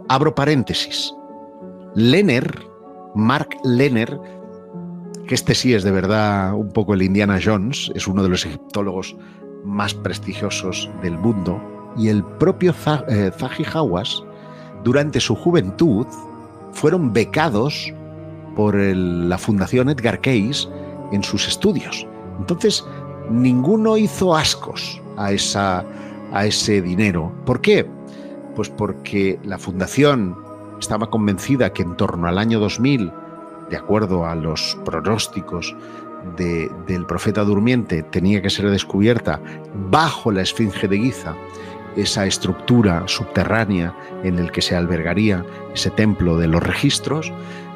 Abro paréntesis. Mark Lehner, que este sí es de verdad un poco el Indiana Jones, es uno de los egiptólogos más prestigiosos del mundo, y el propio Zahi Hawass, durante su juventud, fueron becados por la Fundación Edgar Cayce en sus estudios. Entonces, ninguno hizo ascos a ese dinero. ¿Por qué? Pues porque la Fundación estaba convencida que en torno al año 2000, de acuerdo a los pronósticos del profeta durmiente, tenía que ser descubierta bajo la Esfinge de Giza esa estructura subterránea en el que se albergaría ese templo de los registros,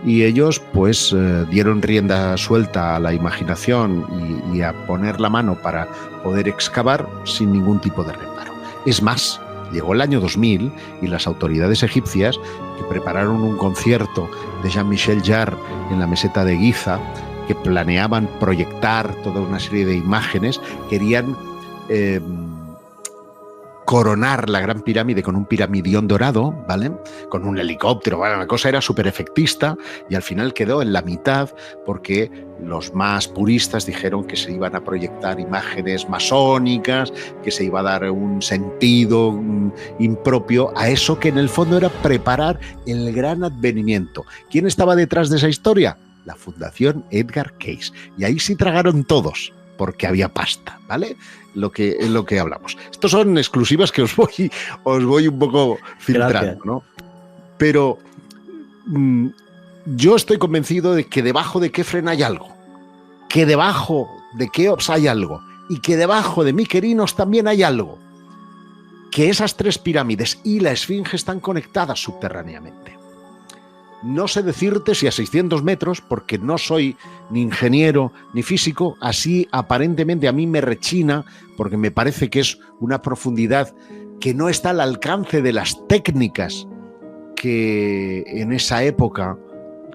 y ellos pues dieron rienda suelta a la imaginación y a poner la mano para poder excavar sin ningún tipo de reparo. Es más, Llegó el año 2000 y las autoridades egipcias, que prepararon un concierto de Jean-Michel Jarre en la meseta de Giza, que planeaban proyectar toda una serie de imágenes, querían coronar la Gran Pirámide con un piramidión dorado, ¿vale? Con un helicóptero, bueno, la cosa era súper efectista y al final quedó en la mitad porque los más puristas dijeron que se iban a proyectar imágenes masónicas, que se iba a dar un sentido impropio a eso que en el fondo era preparar el gran advenimiento. ¿Quién estaba detrás de esa historia? La Fundación Edgar Cayce. Y ahí sí tragaron todos, porque había pasta, ¿vale? Lo que hablamos. Estos son exclusivas que os voy un poco filtrando, ¿no? Pero yo estoy convencido de que debajo de Kefren hay algo, que debajo de Keops hay algo y que debajo de Mykerinos también hay algo, que esas tres pirámides y la Esfinge están conectadas subterráneamente. No sé decirte si a 600 metros, porque no soy ni ingeniero ni físico, así aparentemente a mí me rechina, porque me parece que es una profundidad que no está al alcance de las técnicas que en esa época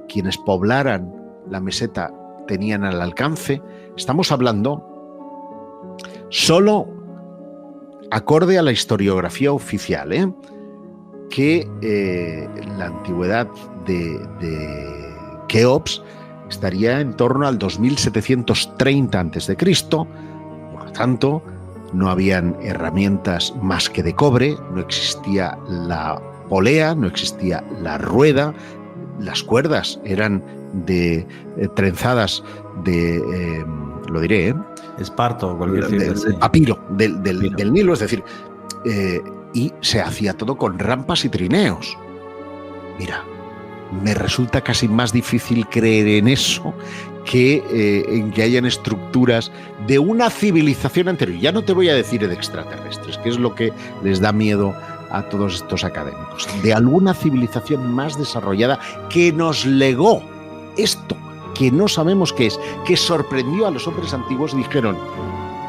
quienes poblaran la meseta tenían al alcance. Estamos hablando solo acorde a la historiografía oficial, que la antigüedad de Keops estaría en torno al 2730 a.C., por lo tanto no habían herramientas más que de cobre, no existía la polea, no existía la rueda, las cuerdas eran trenzadas de, lo diré, esparto, cualquier papiro del Nilo, es decir, y se hacía todo con rampas y trineos. Mira, me resulta casi más difícil creer en eso que en que hayan estructuras de una civilización anterior. Ya no te voy a decir de extraterrestres, que es lo que les da miedo a todos estos académicos, de alguna civilización más desarrollada que nos legó esto, que no sabemos qué es, que sorprendió a los hombres antiguos y dijeron,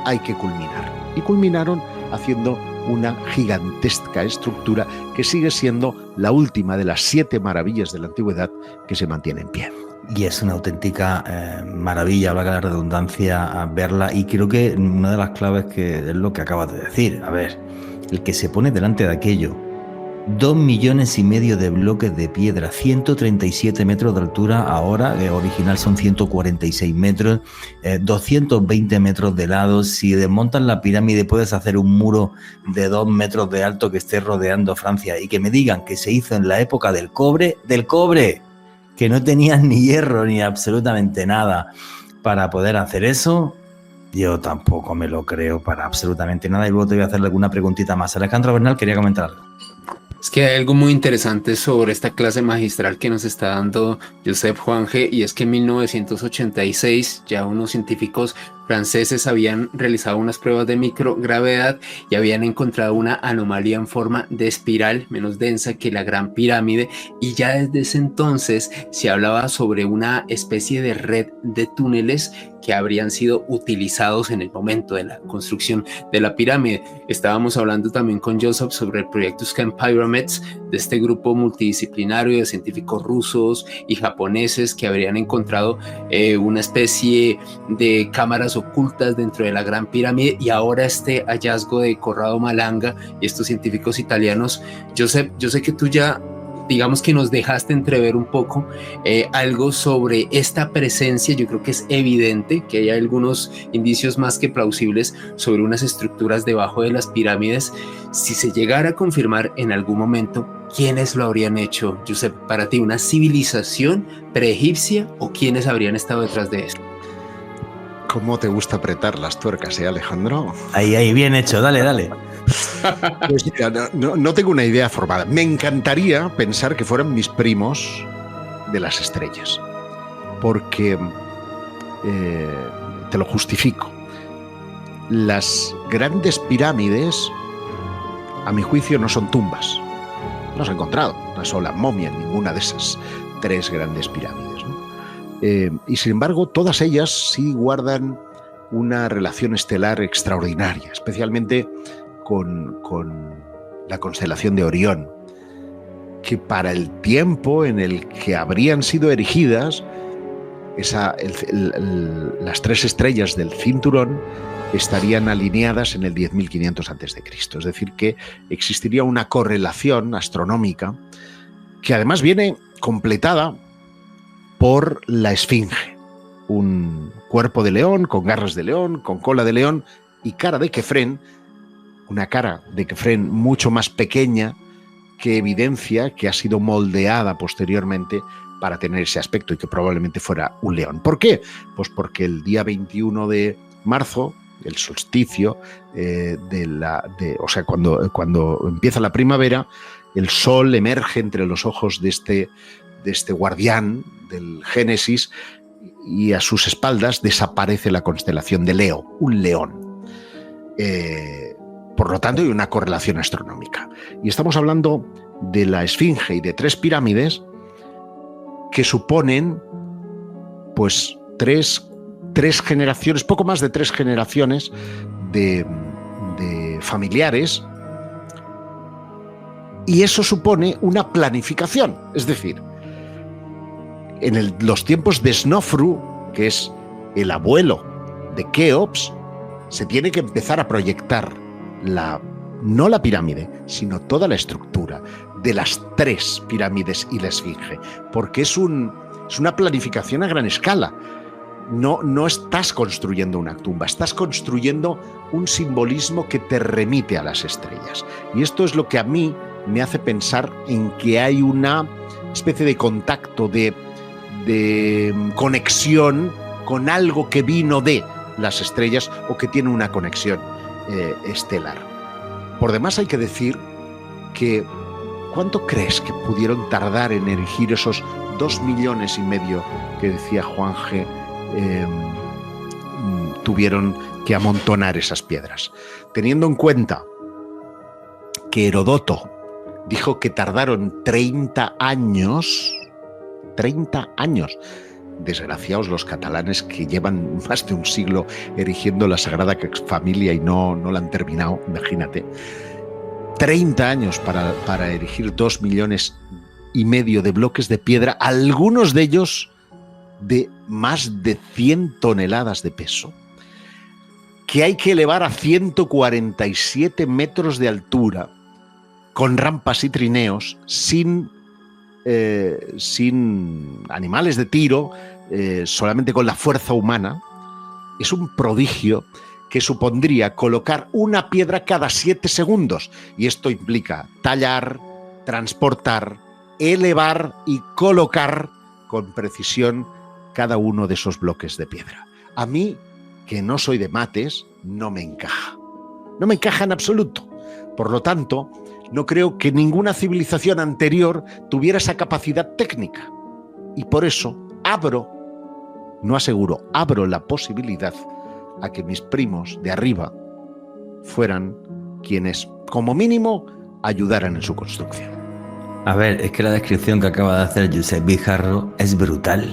hay que culminar. Y culminaron haciendo una gigantesca estructura que sigue siendo la última de las 7 maravillas de la antigüedad que se mantiene en pie. Y es una auténtica maravilla, valga la redundancia, verla, y creo que una de las claves que es lo que acabas de decir. A ver, el que se pone delante de aquello, 2,5 millones de bloques de piedra, 137 metros de altura, ahora original son 146 metros, 220 metros de lado. Si desmontas la pirámide puedes hacer un muro de 2 metros de alto que esté rodeando Francia, y que me digan que se hizo en la época del cobre, que no tenían ni hierro ni absolutamente nada para poder hacer eso. Yo tampoco me lo creo para absolutamente nada, y luego te voy a hacerle alguna preguntita más. Alejandro Bernal quería comentar algo. Es que hay algo muy interesante sobre esta clase magistral que nos está dando Josep Juanje, y es que en 1986 ya unos científicos franceses habían realizado unas pruebas de microgravedad y habían encontrado una anomalía en forma de espiral menos densa que la Gran Pirámide, y ya desde ese entonces se hablaba sobre una especie de red de túneles que habrían sido utilizados en el momento de la construcción de la pirámide. Estábamos hablando también con Joseph sobre el proyecto Scan Pyramids, de este grupo multidisciplinario de científicos rusos y japoneses que habrían encontrado una especie de cámaras ocultas dentro de la Gran Pirámide, y ahora este hallazgo de Corrado Malanga y estos científicos italianos. Joseph, yo sé que tú ya, digamos que nos dejaste entrever un poco algo sobre esta presencia. Yo creo que es evidente que hay algunos indicios más que plausibles sobre unas estructuras debajo de las pirámides. Si se llegara a confirmar en algún momento, ¿quiénes lo habrían hecho, Josep? Para ti, ¿una civilización preegipcia o quiénes habrían estado detrás de esto? ¿Cómo te gusta apretar las tuercas, Alejandro? Ahí, bien hecho, dale. Pues mira, no tengo una idea formada. Me encantaría pensar que fueran mis primos de las estrellas, porque te lo justifico. Las grandes pirámides, a mi juicio, no son tumbas. No se ha encontrado una sola momia en ninguna de esas 3 grandes pirámides, ¿no? Y sin embargo, todas ellas sí guardan una relación estelar extraordinaria, especialmente con la constelación de Orión, que para el tiempo en el que habrían sido erigidas, las 3 estrellas del cinturón estarían alineadas en el 10.500 a.C. Es decir, que existiría una correlación astronómica que además viene completada por la Esfinge, un cuerpo de león, con garras de león, con cola de león y cara de Kefren, una cara de Kefren mucho más pequeña, que evidencia que ha sido moldeada posteriormente para tener ese aspecto y que probablemente fuera un león. ¿Por qué? Pues porque el día 21 de marzo, el solsticio, cuando empieza la primavera, el sol emerge entre los ojos de este guardián del Génesis y a sus espaldas desaparece la constelación de Leo, un león. Por lo tanto, hay una correlación astronómica. Y estamos hablando de la Esfinge y de 3 pirámides que suponen pues tres generaciones, poco más de 3 generaciones de familiares, y eso supone una planificación. Es decir, en los tiempos de Snofru, que es el abuelo de Keops, se tiene que empezar a proyectar no la pirámide, sino toda la estructura de las 3 pirámides y la Esfinge, porque es una planificación a gran escala. No estás construyendo una tumba, estás construyendo un simbolismo que te remite a las estrellas. Y esto es lo que a mí me hace pensar en que hay una especie de contacto, de conexión con algo que vino de las estrellas o que tiene una conexión estelar. Por demás, hay que decir que ¿cuánto crees que pudieron tardar en erigir esos 2,5 millones que decía Juan G? Tuvieron que amontonar esas piedras, teniendo en cuenta que Herodoto dijo que tardaron 30 años. Desgraciados los catalanes, que llevan más de un siglo erigiendo la Sagrada Familia y no la han terminado, imagínate. 30 años para erigir 2,5 millones de bloques de piedra, algunos de ellos de más de 100 toneladas de peso, que hay que elevar a 147 metros de altura, con rampas y trineos, sin animales de tiro, solamente con la fuerza humana. Es un prodigio que supondría colocar una piedra cada 7 segundos. Y esto implica tallar, transportar, elevar y colocar con precisión cada uno de esos bloques de piedra. A mí, que no soy de mates, no me encaja. No me encaja en absoluto. Por lo tanto, no creo que ninguna civilización anterior tuviera esa capacidad técnica. Y por eso abro la posibilidad a que mis primos de arriba fueran quienes, como mínimo, ayudaran en su construcción. A ver, es que la descripción que acaba de hacer Josep Guijarro es brutal.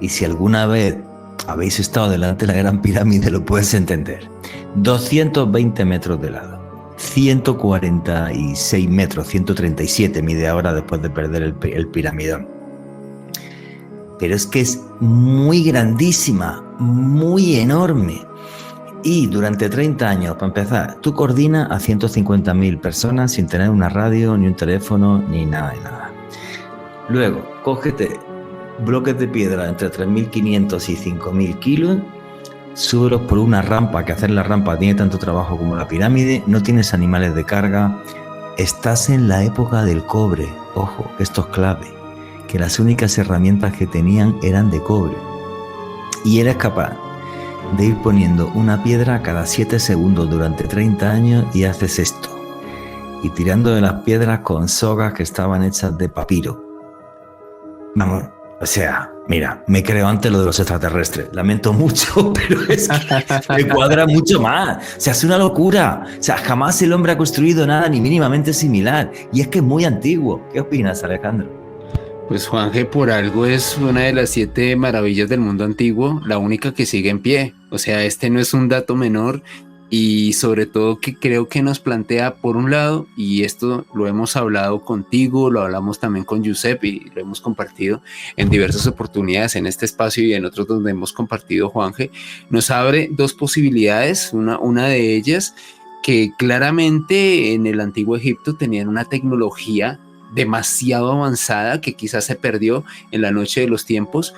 Y si alguna vez habéis estado delante de la Gran Pirámide, lo puedes entender. 220 metros de lado. 146 metros, 137 mide ahora después de perder el piramidón. Pero es que es muy grandísima, muy enorme. Y durante 30 años, para empezar, tú coordinas a 150.000 personas sin tener una radio, ni un teléfono, ni nada de nada. Luego, cógete bloques de piedra entre 3.500 y 5.000 kilos, súbelos por una rampa, que hacer la rampa tiene tanto trabajo como la pirámide, no tienes animales de carga, estás en la época del cobre, ojo, esto es clave, que las únicas herramientas que tenían eran de cobre, y eres capaz de ir poniendo una piedra cada 7 segundos durante 30 años y haces esto, y tirando de las piedras con sogas que estaban hechas de papiro. Vamos, o sea, mira, me creo antes lo de los extraterrestres. Lamento mucho, pero es que me cuadra mucho más. O sea, es una locura. O sea, jamás el hombre ha construido nada ni mínimamente similar. Y es que es muy antiguo. ¿Qué opinas, Alejandro? Pues Juanje, por algo es una de las 7 maravillas del mundo antiguo, la única que sigue en pie. O sea, este no es un dato menor. y sobre todo que creo que nos plantea, por un lado, y esto lo hemos hablado contigo, lo hablamos también con Giuseppe y lo hemos compartido en diversas oportunidades en este espacio y en otros donde hemos compartido, Juanje, nos abre dos posibilidades, una de ellas que claramente en el antiguo Egipto tenían una tecnología demasiado avanzada que quizás se perdió en la noche de los tiempos,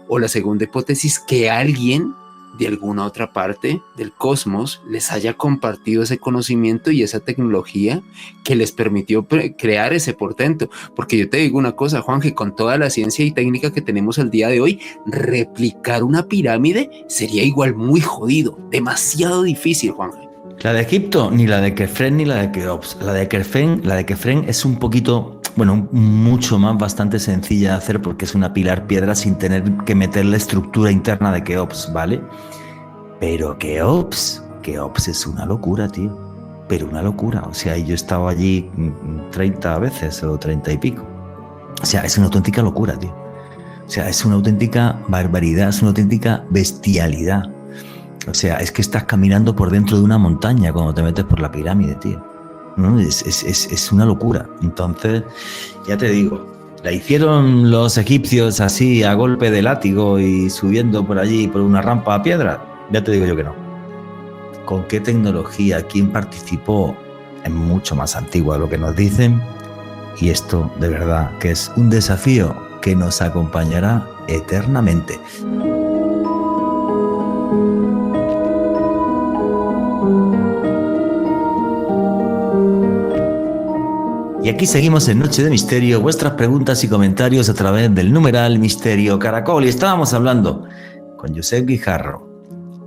o la segunda hipótesis, que alguien de alguna otra parte del cosmos les haya compartido ese conocimiento y esa tecnología que les permitió crear ese portento. Porque yo te digo una cosa, Juan, que con toda la ciencia y técnica que tenemos al día de hoy, replicar una pirámide sería igual muy jodido, demasiado difícil, Juan. La de Egipto, ni la de Kefren ni la de Keops. La de Kefren es un poquito, bueno, mucho más bastante sencilla de hacer porque es una pilar piedra sin tener que meter la estructura interna de Keops, ¿vale? Pero Keops es una locura, tío. Pero una locura. O sea, yo he estado allí 30 veces o 30 y pico. O sea, es una auténtica locura, tío. O sea, es una auténtica barbaridad, es una auténtica bestialidad. O sea, es que estás caminando por dentro de una montaña cuando te metes por la pirámide, tío. ¿No? Es una locura. Entonces, ya te digo, la hicieron los egipcios así a golpe de látigo y subiendo por allí por una rampa a piedra. Ya te digo yo que no. ¿Con qué tecnología? ¿Quién participó? Es mucho más antigua de lo que nos dicen. Y esto, de verdad, que es un desafío que nos acompañará eternamente. Y aquí seguimos en Noche de Misterio, vuestras preguntas y comentarios a través del numeral Misterio Caracol. Y estábamos hablando con Josep Guijarro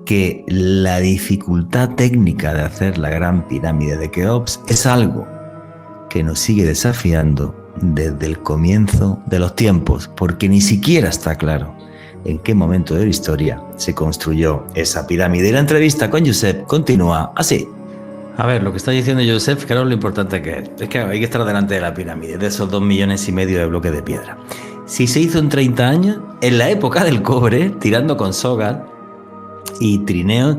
que la dificultad técnica de hacer la gran pirámide de Keops es algo que nos sigue desafiando desde el comienzo de los tiempos, porque ni siquiera está claro en qué momento de la historia se construyó esa pirámide. Y la entrevista con Josep continúa así. A ver, lo que está diciendo Josep, claro, lo importante que es que hay que estar delante de la pirámide, de esos 2,5 millones de bloques de piedra. Si se hizo en 30 años, en la época del cobre, tirando con sogas y trineos,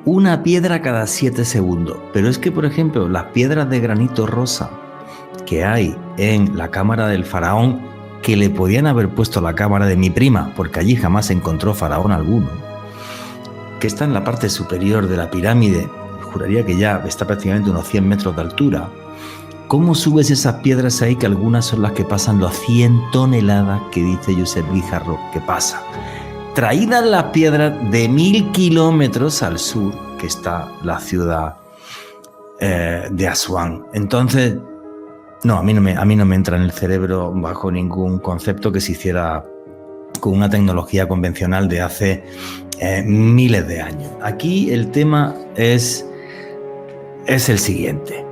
una piedra cada 7 segundos. Pero es que, por ejemplo, las piedras de granito rosa que hay en la cámara del faraón, que le podían haber puesto la cámara de mi prima, porque allí jamás se encontró faraón alguno, que está en la parte superior de la pirámide, juraría que ya está prácticamente unos 100 metros de altura. ¿Cómo subes esas piedras ahí, que algunas son las que pasan los 100 toneladas que dice Josep Guijarro que pasa? Traídas las piedras de 1000 kilómetros al sur, que está la ciudad de Asuán. Entonces, no, a mí no me entra en el cerebro bajo ningún concepto que se hiciera con una tecnología convencional de hace miles de años. Aquí el tema es el siguiente.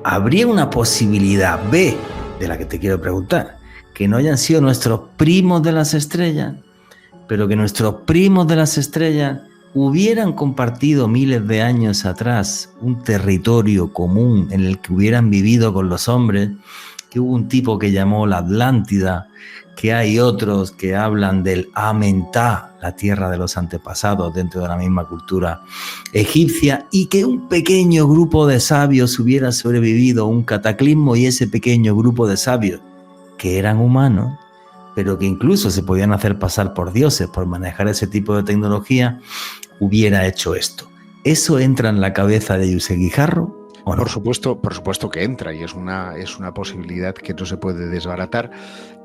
¿Habría una posibilidad B, de la que te quiero preguntar, que no hayan sido nuestros primos de las estrellas, pero que nuestros primos de las estrellas hubieran compartido miles de años atrás un territorio común en el que hubieran vivido con los hombres, que hubo un tipo que llamó la Atlántida, que hay otros que hablan del Amentá, la tierra de los antepasados dentro de la misma cultura egipcia, y que un pequeño grupo de sabios hubiera sobrevivido a un cataclismo, y ese pequeño grupo de sabios, que eran humanos, pero que incluso se podían hacer pasar por dioses por manejar ese tipo de tecnología, hubiera hecho esto. ¿Eso entra en la cabeza de Josep Guijarro? ¿O no? Por supuesto que entra, y es una posibilidad que no se puede desbaratar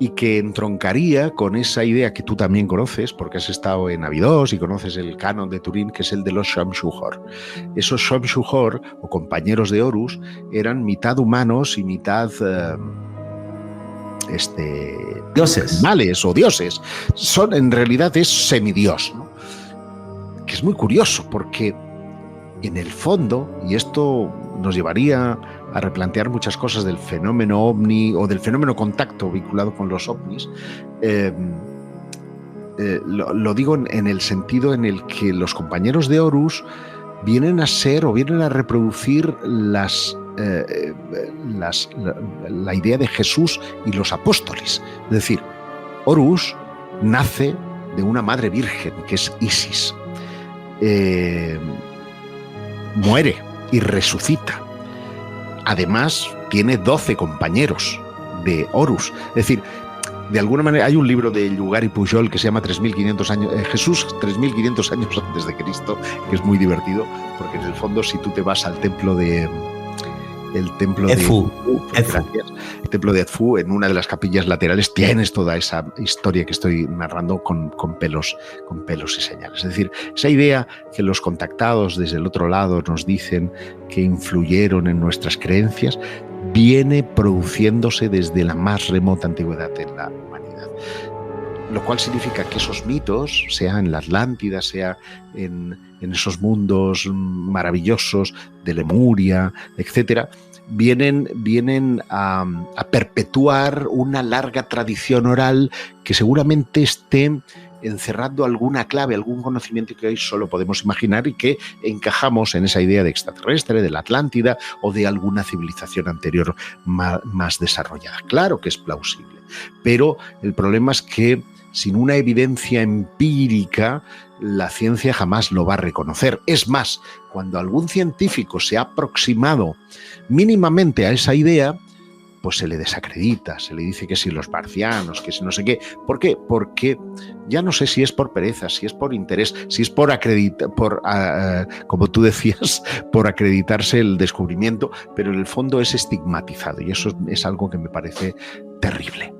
y que entroncaría con esa idea que tú también conoces, porque has estado en Abidos y conoces el canon de Turín, que es el de los Shamshuhor. Esos Shamshuhor, o compañeros de Horus, eran mitad humanos y mitad dioses, animales o dioses. En realidad es semidios, ¿no? Que es muy curioso porque en el fondo, y esto nos llevaría a replantear muchas cosas del fenómeno ovni o del fenómeno contacto vinculado con los ovnis, lo digo en el sentido en el que los compañeros de Horus vienen a ser o vienen a reproducir la idea de Jesús y los apóstoles. Es decir, Horus nace de una madre virgen, que es Isis. muere y resucita. Además, tiene 12 compañeros de Horus. Es decir, de alguna manera hay un libro de Llugar y Pujol que se llama 3.500 años, Jesús 3.500 años antes de Cristo, que es muy divertido, porque en el fondo si tú te vas al templo de... El templo Edfu. El templo de Edfu, en una de las capillas laterales tienes toda esa historia que estoy narrando con pelos y señales. Es decir, esa idea que los contactados desde el otro lado nos dicen que influyeron en nuestras creencias viene produciéndose desde la más remota antigüedad en la humanidad. Lo cual significa que esos mitos, sea en la Atlántida, sea en esos mundos maravillosos de Lemuria, etcétera, vienen a perpetuar una larga tradición oral que seguramente esté encerrando alguna clave, algún conocimiento que hoy solo podemos imaginar y que encajamos en esa idea de extraterrestre, de la Atlántida o de alguna civilización anterior más desarrollada. Claro que es plausible, pero el problema es que sin una evidencia empírica, la ciencia jamás lo va a reconocer. Es más, cuando algún científico se ha aproximado mínimamente a esa idea, pues se le desacredita, se le dice que si los marcianos, que si no sé qué. ¿Por qué? Porque ya no sé si es por pereza, si es por interés, si es por acreditar, como tú decías, por acreditarse el descubrimiento, pero en el fondo es estigmatizado y eso es algo que me parece terrible.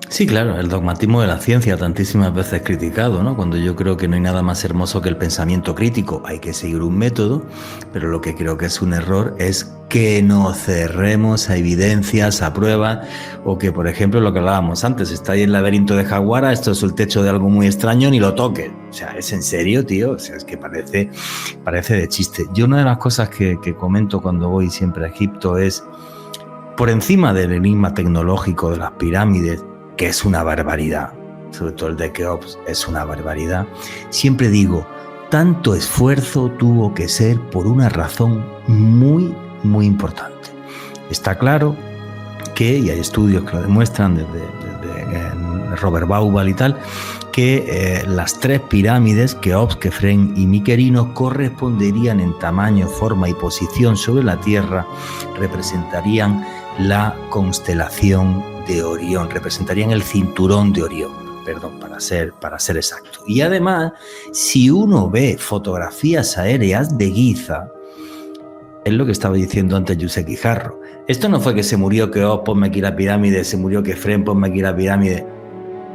Sí, claro, el dogmatismo de la ciencia, tantísimas veces criticado, ¿no? Cuando yo creo que no hay nada más hermoso que el pensamiento crítico, hay que seguir un método, pero lo que creo que es un error es que nos cerremos a evidencias, a pruebas, o que, por ejemplo, lo que hablábamos antes, está ahí el laberinto de Jaguara, esto es el techo de algo muy extraño, ni lo toques. O sea, ¿es en serio, tío? O sea, es que parece de chiste. Yo una de las cosas que comento cuando voy siempre a Egipto es, por encima del enigma tecnológico de las pirámides, que es una barbaridad, sobre todo el de Keops es una barbaridad, siempre digo, tanto esfuerzo tuvo que ser por una razón muy, muy importante. Está claro que, y hay estudios que lo demuestran desde Robert Bauval y tal, que las 3 pirámides, Keops, Kefren y Miquerinos, corresponderían en tamaño, forma y posición sobre la Tierra, representarían la constelación de Orión, representarían el cinturón de Orión, perdón, para ser exacto. Y además, si uno ve fotografías aéreas de Giza, es lo que estaba diciendo antes Josep Guijarro. Esto no fue que se murió Keops, ponme aquí la pirámide, se murió Kefren, ponme aquí la pirámide.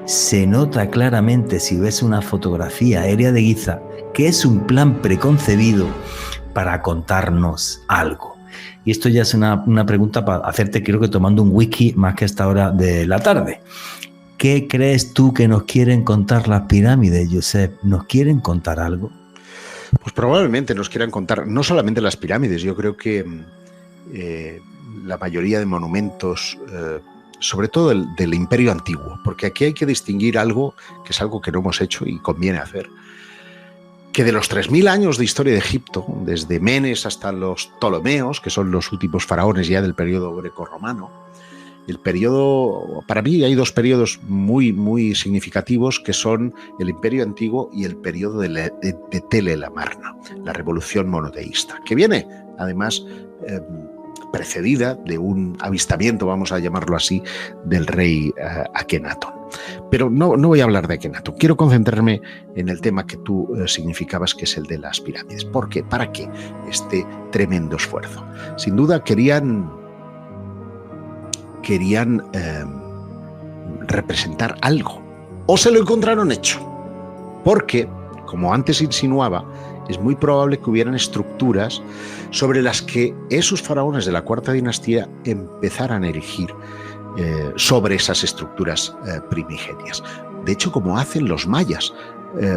Se nota claramente, si ves una fotografía aérea de Giza, que es un plan preconcebido para contarnos algo. Y esto ya es una pregunta para hacerte, creo que tomando un whisky más que a esta hora de la tarde. ¿Qué crees tú que nos quieren contar las pirámides, Josep? ¿Nos quieren contar algo? Pues probablemente nos quieran contar no solamente las pirámides, yo creo que la mayoría de monumentos, sobre todo del Imperio Antiguo, porque aquí hay que distinguir algo que es algo que no hemos hecho y conviene hacer. Que de los 3.000 años de historia de Egipto, desde Menes hasta los Ptolomeos, que son los últimos faraones ya del periodo grecorromano, el periodo, para mí hay 2 periodos muy, muy significativos que son el Imperio Antiguo y el periodo de Tele el Amarna, la revolución monoteísta, que viene además precedida de un avistamiento, vamos a llamarlo así, del rey Akenatón. Pero no voy a hablar de Akenatón, quiero concentrarme en el tema que tú significabas, que es el de las pirámides. ¿Por qué? ¿Para qué este tremendo esfuerzo? Sin duda querían representar algo, o se lo encontraron hecho, porque, como antes insinuaba, es muy probable que hubieran estructuras sobre las que esos faraones de la Cuarta Dinastía empezaran a erigir sobre esas estructuras primigenias. De hecho, como hacen los mayas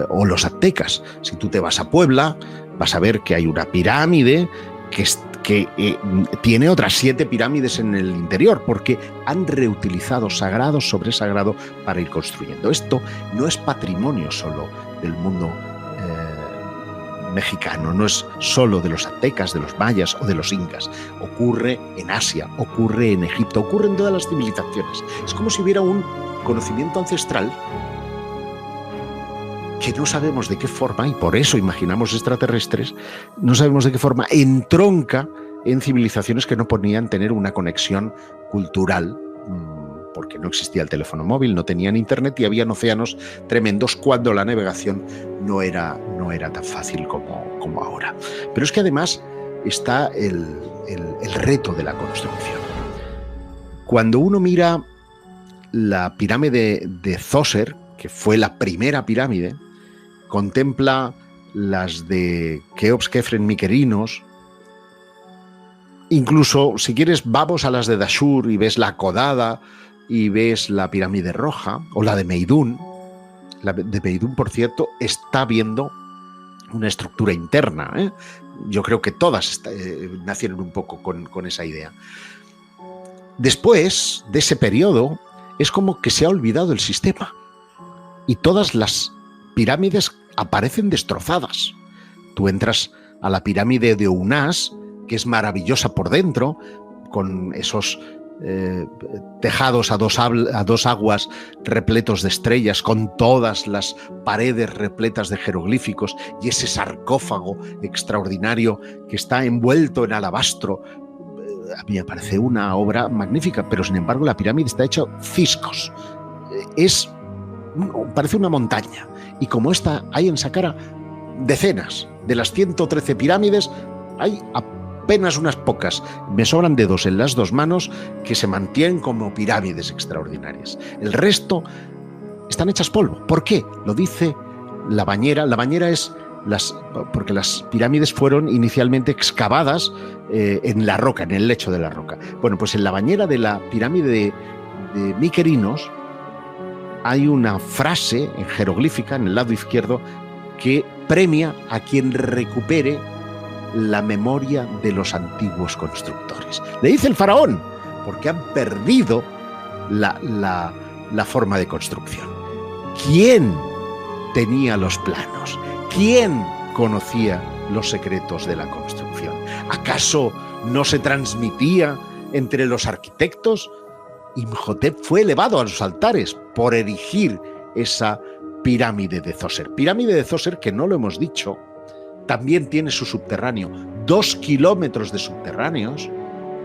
o los aztecas. Si tú te vas a Puebla, vas a ver que hay una pirámide que tiene otras 7 pirámides en el interior, porque han reutilizado sagrado sobre sagrado para ir construyendo. Esto no es patrimonio solo del mundo mexicano, no es solo de los aztecas, de los mayas o de los incas. Ocurre en Asia, ocurre en Egipto, ocurre en todas las civilizaciones. Es como si hubiera un conocimiento ancestral que no sabemos de qué forma, y por eso imaginamos extraterrestres, no sabemos de qué forma entronca en civilizaciones que no podían tener una conexión cultural, porque no existía el teléfono móvil, no tenían internet y habían océanos tremendos cuando la navegación no era tan fácil como ahora. Pero es que además está el reto de la construcción. Cuando uno mira la pirámide de Zoser, que fue la primera pirámide, contempla las de Keops, Kefren, Mykerinos, incluso, si quieres, vamos a las de Dashur y ves la Kodada y ves la pirámide roja, o la de Meidún. La de Meidún, por cierto, está viendo una estructura interna, ¿eh? Yo creo que todas nacieron un poco con esa idea. Después de ese periodo, es como que se ha olvidado el sistema y todas las pirámides aparecen destrozadas. Tú entras a la pirámide de Unas, que es maravillosa por dentro, con esos tejados a dos aguas repletos de estrellas, con todas las paredes repletas de jeroglíficos y ese sarcófago extraordinario que está envuelto en alabastro. A mí me parece una obra magnífica, pero sin embargo la pirámide está hecha ciscos. Parece una montaña. Y como esta, hay en Saqqara decenas. De las 113 pirámides, hay apenas unas pocas, me sobran dedos en las dos manos, que se mantienen como pirámides extraordinarias. El resto están hechas polvo. ¿Por qué? Lo dice la bañera. La bañera es porque las pirámides fueron inicialmente excavadas en la roca, en el lecho de la roca. Bueno, pues en la bañera de la pirámide de Mykerinos hay una frase en jeroglífica en el lado izquierdo que premia a quien recupere la memoria de los antiguos constructores. Le dice el faraón, porque han perdido la forma de construcción. ¿Quién tenía los planos? ¿Quién conocía los secretos de la construcción? ¿Acaso no se transmitía entre los arquitectos? Imhotep fue elevado a los altares por erigir esa pirámide de Zoser. Pirámide de Zoser, que no lo hemos dicho, también tiene su subterráneo, 2 kilómetros de subterráneos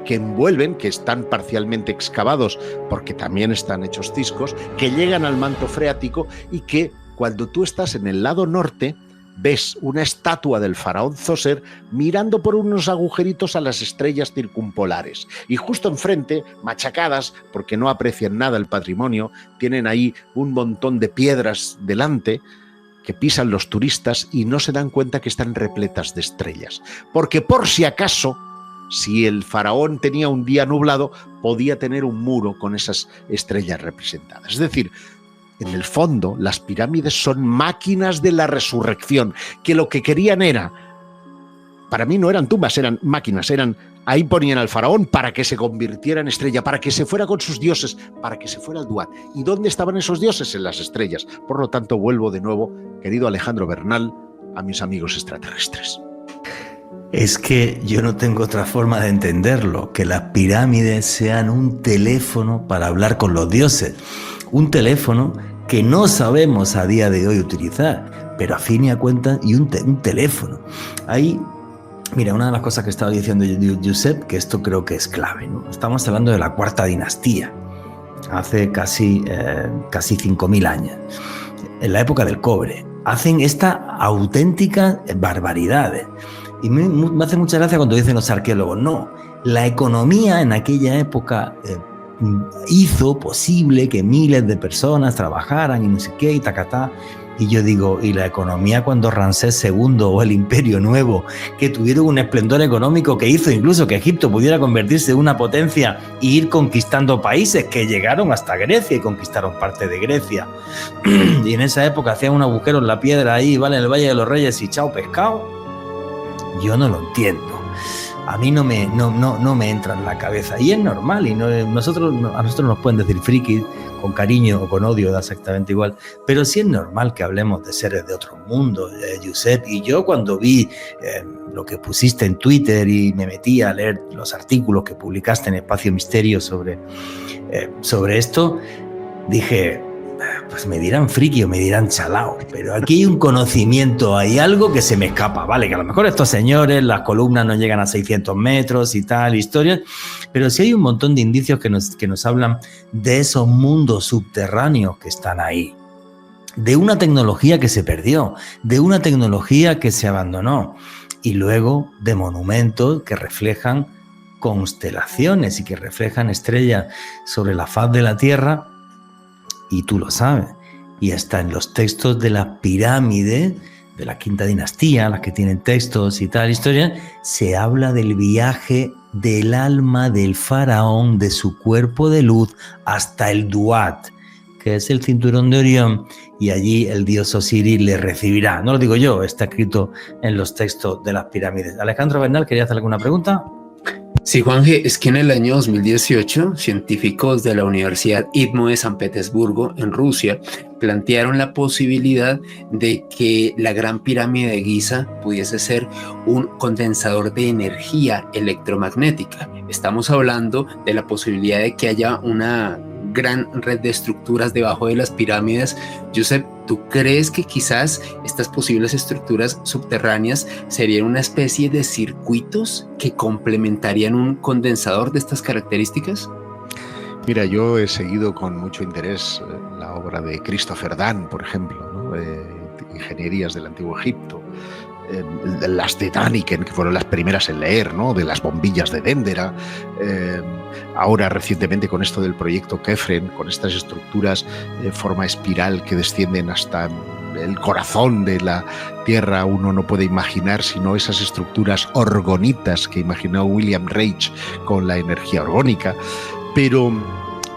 que envuelven, que están parcialmente excavados porque también están hechos ciscos, que llegan al manto freático y que cuando tú estás en el lado norte ves una estatua del faraón Zoser mirando por unos agujeritos a las estrellas circumpolares. Y justo enfrente, machacadas, porque no aprecian nada el patrimonio, tienen ahí un montón de piedras delante que pisan los turistas y no se dan cuenta que están repletas de estrellas. Porque por si acaso, si el faraón tenía un día nublado, podía tener un muro con esas estrellas representadas. Es decir, en el fondo, las pirámides son máquinas de la resurrección, que lo que querían era, para mí no eran tumbas, eran máquinas, ahí ponían al faraón para que se convirtiera en estrella, para que se fuera con sus dioses, para que se fuera al Duat. ¿Y dónde estaban esos dioses? En las estrellas. Por lo tanto, vuelvo de nuevo, querido Alejandro Bernal, a mis amigos extraterrestres. Es que yo no tengo otra forma de entenderlo, que las pirámides sean un teléfono para hablar con los dioses. Un teléfono que no sabemos a día de hoy utilizar, pero a fin y a cuentas, y un teléfono. Ahí, mira, una de las cosas que estaba diciendo Josep, que esto creo que es clave, ¿no? Estamos hablando de la cuarta dinastía, hace casi 5.000 años, en la época del cobre. Hacen esta auténtica barbaridades. Y me hace mucha gracia cuando dicen los arqueólogos, no, la economía en aquella época hizo posible que miles de personas trabajaran y no sé qué y tacatá. Y yo digo, ¿y la economía cuando Ramsés II o el Imperio Nuevo, que tuvieron un esplendor económico que hizo incluso que Egipto pudiera convertirse en una potencia e ir conquistando países que llegaron hasta Grecia y conquistaron parte de Grecia? Y en esa época hacían un agujero en la piedra ahí, ¿vale? En el Valle de los Reyes y chao pescado. Yo no lo entiendo. A mí no me entra en la cabeza. Y es normal. Y a nosotros nos pueden decir friki con cariño o con odio, da exactamente igual. Pero sí es normal que hablemos de seres de otro mundo, Josep. Y yo cuando vi lo que pusiste en Twitter y me metí a leer los artículos que publicaste en Espacio Misterio sobre esto, dije, pues me dirán friki o me dirán chalao, pero aquí hay un conocimiento, hay algo que se me escapa, ¿vale? Que a lo mejor estos señores, las columnas no llegan a 600 metros y tal, historias, pero sí hay un montón de indicios que nos hablan de esos mundos subterráneos que están ahí, de una tecnología que se perdió, de una tecnología que se abandonó, y luego de monumentos que reflejan constelaciones y que reflejan estrellas sobre la faz de la Tierra, y tú lo sabes, y hasta en los textos de las pirámides de la quinta dinastía, las que tienen textos y tal historia, se habla del viaje del alma del faraón, de su cuerpo de luz hasta el Duat, que es el cinturón de Orión, y allí el dios Osiris le recibirá. No lo digo yo, está escrito en los textos de las pirámides. Alejandro Bernal, ¿quería hacerle alguna pregunta? Sí, Juanje, es que en el año 2018, científicos de la Universidad ITMO de San Petersburgo, en Rusia, plantearon la posibilidad de que la Gran Pirámide de Giza pudiese ser un condensador de energía electromagnética. Estamos hablando de la posibilidad de que haya una gran red de estructuras debajo de las pirámides. Josep, ¿tú crees que quizás estas posibles estructuras subterráneas serían una especie de circuitos que complementarían un condensador de estas características? Mira, yo he seguido con mucho interés la obra de Christopher Dan, por ejemplo, ¿no? Ingenierías del Antiguo Egipto, las de Daniken, que fueron las primeras en leer, ¿no? De las bombillas de Dendera, ahora recientemente con esto del proyecto Kephren, con estas estructuras de forma espiral que descienden hasta el corazón de la Tierra. Uno no puede imaginar sino esas estructuras orgonitas que imaginó William Reich con la energía orgónica. Pero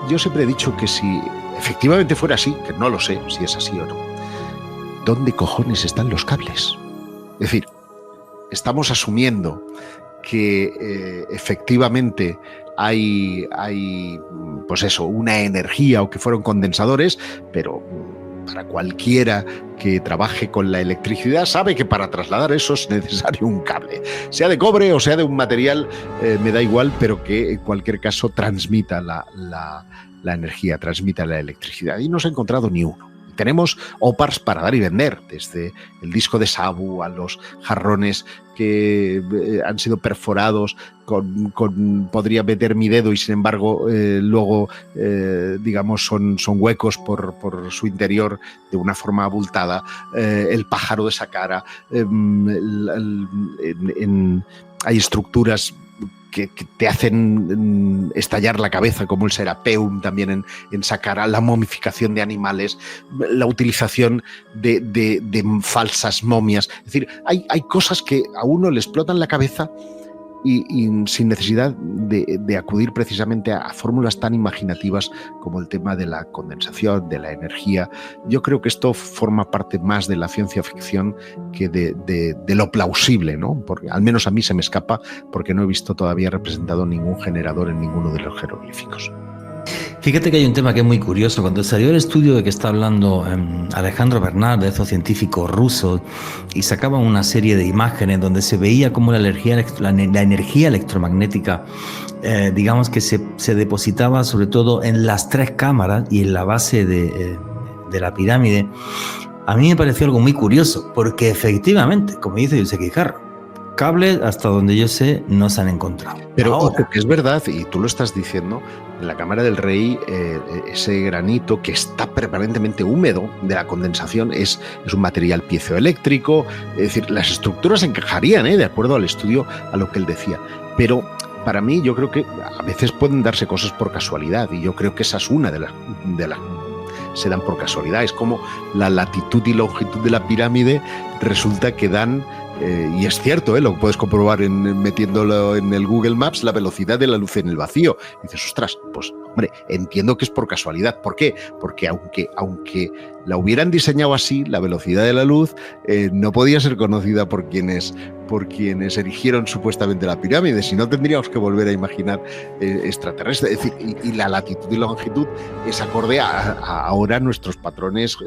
yo siempre he dicho que si efectivamente fuera así, que no lo sé si es así o no, ¿dónde cojones están los cables? Es decir, estamos asumiendo que efectivamente hay pues eso, una energía o que fueron condensadores, pero para cualquiera que trabaje con la electricidad sabe que para trasladar eso es necesario un cable, sea de cobre o sea de un material, me da igual, pero que en cualquier caso transmita la energía, transmita la electricidad. Y no se ha encontrado ni uno. Tenemos OPARs para dar y vender, desde el disco de Sabu a los jarrones que han sido perforados podría meter mi dedo y sin embargo luego digamos son huecos por su interior de una forma abultada, el pájaro de Saqqara, hay estructuras que te hacen estallar la cabeza, como el Serapeum también en Saqqara, la momificación de animales, la utilización de falsas momias. Es decir, hay cosas que a uno le explotan la cabeza y sin necesidad de acudir precisamente a fórmulas tan imaginativas como el tema de la condensación, de la energía. Yo creo que esto forma parte más de la ciencia ficción que de lo plausible, ¿no? Porque al menos a mí se me escapa, porque no he visto todavía representado ningún generador en ninguno de los jeroglíficos. Fíjate que hay un tema que es muy curioso. Cuando salió el estudio de que está hablando Alejandro Bernal, de esos científicos rusos, y sacaban una serie de imágenes donde se veía cómo la energía electromagnética, digamos que se depositaba sobre todo en las tres cámaras y en la base de la pirámide, a mí me pareció algo muy curioso, porque efectivamente, como dice Josep Guijarro, cables, hasta donde yo sé, no se han encontrado. Pero ojo, que es verdad, y tú lo estás diciendo, en la Cámara del Rey, ese granito que está permanentemente húmedo de la condensación es un material piezoeléctrico. Es decir, las estructuras encajarían, de acuerdo al estudio, a lo que él decía. Pero para mí, yo creo que a veces pueden darse cosas por casualidad, y yo creo que esa es una de las se dan por casualidad. Es como la latitud y longitud de la pirámide resulta que dan, y es cierto, lo puedes comprobar metiéndolo en el Google Maps, la velocidad de la luz en el vacío. Y dices, ostras, pues hombre, entiendo que es por casualidad. ¿Por qué? Porque aunque la hubieran diseñado así, la velocidad de la luz no podía ser conocida por quienes erigieron supuestamente la pirámide, si no tendríamos que volver a imaginar extraterrestres. Es decir, y la latitud y longitud es acorde a ahora nuestros patrones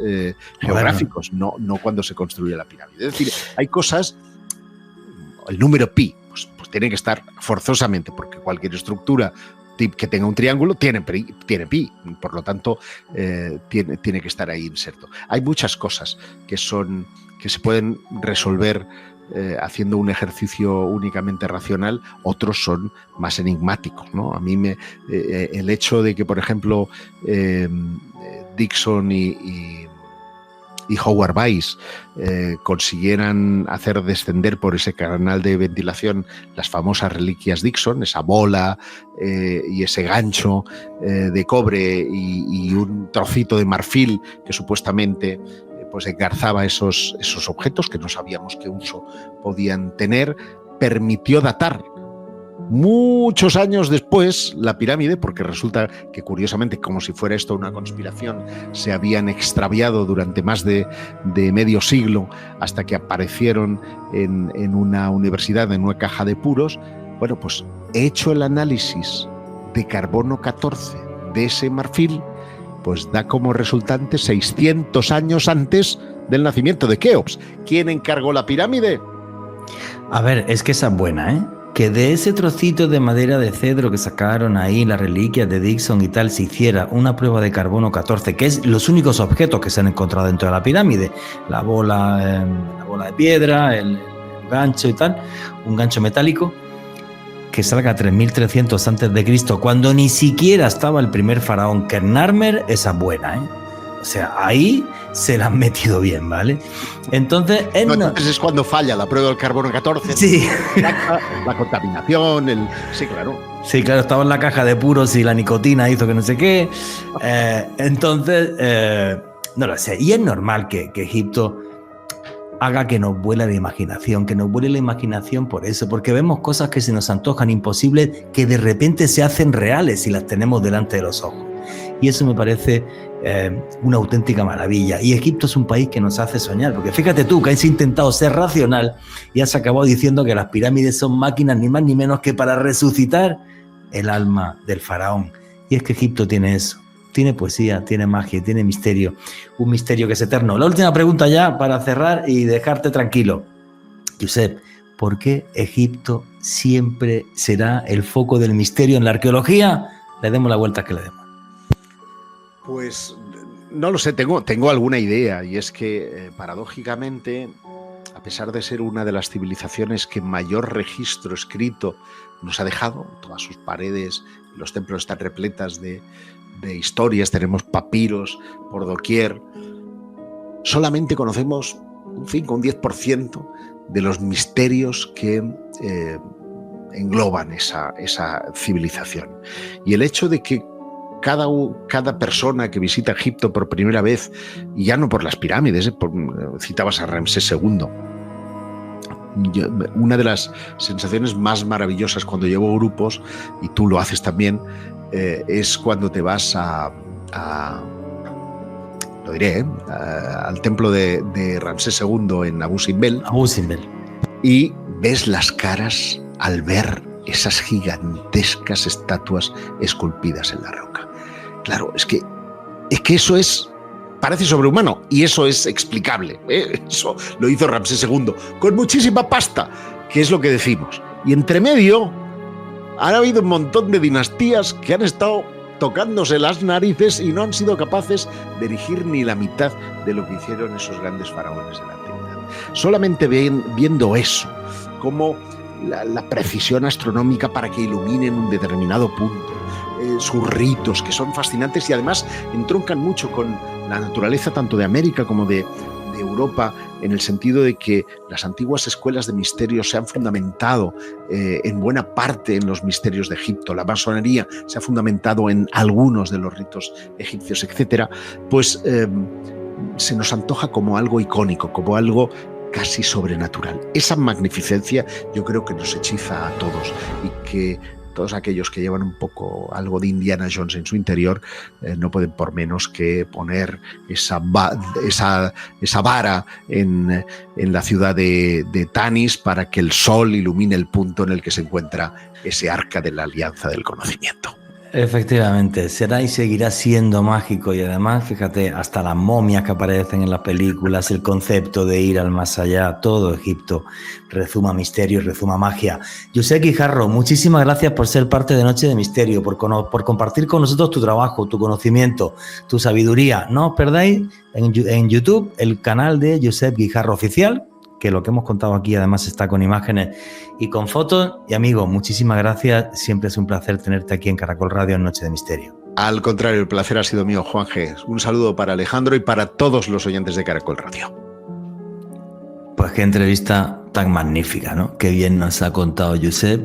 geográficos, no cuando se construye la pirámide. Es decir, hay cosas, el número pi, pues tiene que estar forzosamente, porque cualquier estructura que tenga un triángulo tiene pi, por lo tanto tiene que estar ahí inserto. Hay muchas cosas que se pueden resolver haciendo un ejercicio únicamente racional, otros son más enigmáticos, ¿no? A mí el hecho de que, por ejemplo, Dixon y Howard Weiss consiguieran hacer descender por ese canal de ventilación las famosas reliquias Dixon, esa bola y ese gancho de cobre y un trocito de marfil que supuestamente pues engarzaba esos objetos que no sabíamos qué uso podían tener, permitió datar muchos años después la pirámide, porque resulta que curiosamente, como si fuera esto una conspiración, se habían extraviado durante más de medio siglo hasta que aparecieron en una universidad, en una caja de puros. Bueno, pues he hecho el análisis de carbono 14 de ese marfil, pues da como resultante 600 años antes del nacimiento de Keops. ¿Quién encargó la pirámide? A ver, es que esa es buena, ¿eh? Que de ese trocito de madera de cedro que sacaron ahí, las reliquias de Dixon y tal, se hiciera una prueba de carbono 14, que es los únicos objetos que se han encontrado dentro de la pirámide. La bola de piedra, el gancho y tal, un gancho metálico, que salga a 3300 a.C., cuando ni siquiera estaba el primer faraón Kernarmer, esa es buena, ¿eh? O sea, ahí se la han metido bien, ¿vale? Entonces es cuando falla la prueba del carbono 14. Sí. La contaminación, sí, claro. Sí, claro, estaba en la caja de puros y la nicotina hizo que no sé qué. Entonces, no lo sé. Y es normal que Egipto haga que nos vuele la imaginación, por eso, porque vemos cosas que se nos antojan imposibles, que de repente se hacen reales y las tenemos delante de los ojos. Y eso me parece una auténtica maravilla. Y Egipto es un país que nos hace soñar, porque fíjate tú que has intentado ser racional y has acabado diciendo que las pirámides son máquinas ni más ni menos que para resucitar el alma del faraón. Y es que Egipto tiene eso. Tiene poesía, tiene magia, tiene misterio, un misterio que es eterno. La última pregunta ya para cerrar y dejarte tranquilo. Josep, ¿por qué Egipto siempre será el foco del misterio en la arqueología? Le demos la vuelta que le demos. Pues no lo sé, tengo alguna idea, y es que paradójicamente, a pesar de ser una de las civilizaciones que mayor registro escrito nos ha dejado, todas sus paredes, los templos están repletas de historias, tenemos papiros por doquier, solamente conocemos un 5, un 10% de los misterios que engloban esa civilización. Y el hecho de que cada persona que visita Egipto por primera vez, y ya no por las pirámides, citabas a Ramsés II, una de las sensaciones más maravillosas cuando llevo grupos, y tú lo haces también, es cuando te vas lo diré, al templo de Ramsés II en Abu Simbel, y ves las caras al ver esas gigantescas estatuas esculpidas en la roca. Claro, es que eso parece sobrehumano, y eso es explicable, ¿eh? Eso lo hizo Ramsés II con muchísima pasta, que es lo que decimos. Y entre medio han habido un montón de dinastías que han estado tocándose las narices y no han sido capaces de erigir ni la mitad de lo que hicieron esos grandes faraones de la antigüedad. Solamente viendo eso, como la precisión astronómica para que iluminen un determinado punto, sus ritos, que son fascinantes y además entroncan mucho con la naturaleza tanto de América como de Europa, en el sentido de que las antiguas escuelas de misterios se han fundamentado en buena parte en los misterios de Egipto, la masonería se ha fundamentado en algunos de los ritos egipcios, etcétera, pues se nos antoja como algo icónico, como algo casi sobrenatural. Esa magnificencia yo creo que nos hechiza a todos, y que todos aquellos que llevan un poco algo de Indiana Jones en su interior no pueden por menos que poner esa vara en la ciudad de Tanis para que el sol ilumine el punto en el que se encuentra ese arca de la alianza del conocimiento. Efectivamente, será y seguirá siendo mágico y además, fíjate, hasta las momias que aparecen en las películas, el concepto de ir al más allá, todo Egipto rezuma misterio y rezuma magia. Josep Guijarro, muchísimas gracias por ser parte de Noche de Misterio, por compartir con nosotros tu trabajo, tu conocimiento, tu sabiduría. No os perdáis en YouTube el canal de Josep Guijarro Oficial, que lo que hemos contado aquí además está con imágenes y con fotos. Y amigos, muchísimas gracias. Siempre es un placer tenerte aquí en Caracol Radio en Noche de Misterio. Al contrario, el placer ha sido mío, Juan G. Un saludo para Alejandro y para todos los oyentes de Caracol Radio. Pues qué entrevista tan magnífica, ¿no? Qué bien nos ha contado Josep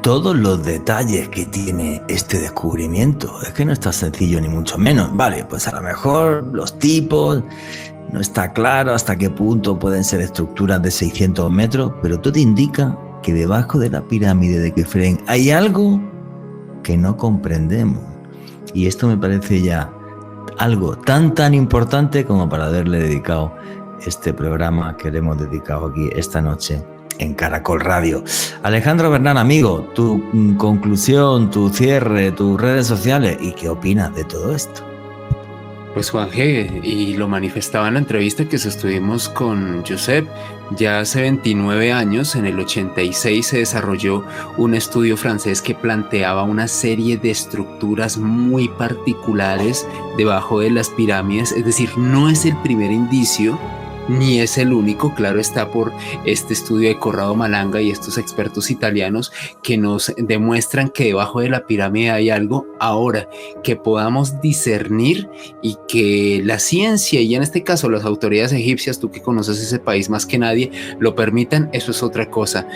todos los detalles que tiene este descubrimiento. Es que no está sencillo ni mucho menos. Vale, pues a lo mejor los tipos... No está claro hasta qué punto pueden ser estructuras de 600 metros, pero todo indica que debajo de la pirámide de Kefren hay algo que no comprendemos. Y esto me parece ya algo tan importante como para haberle dedicado este programa que le hemos dedicado aquí esta noche en Caracol Radio. Alejandro Bernal, amigo, tu conclusión, tu cierre, tus redes sociales y qué opinas de todo esto. Pues Juan G., y lo manifestaba en la entrevista que sostuvimos con Josep, ya hace 29 años, en el 86, se desarrolló un estudio francés que planteaba una serie de estructuras muy particulares debajo de las pirámides, es decir, no es el primer indicio, ni es el único, claro está, por este estudio de Corrado Malanga y estos expertos italianos que nos demuestran que debajo de la pirámide hay algo. Ahora, que podamos discernir y que la ciencia, y en este caso las autoridades egipcias, tú que conoces ese país más que nadie, lo permitan, eso es otra cosa.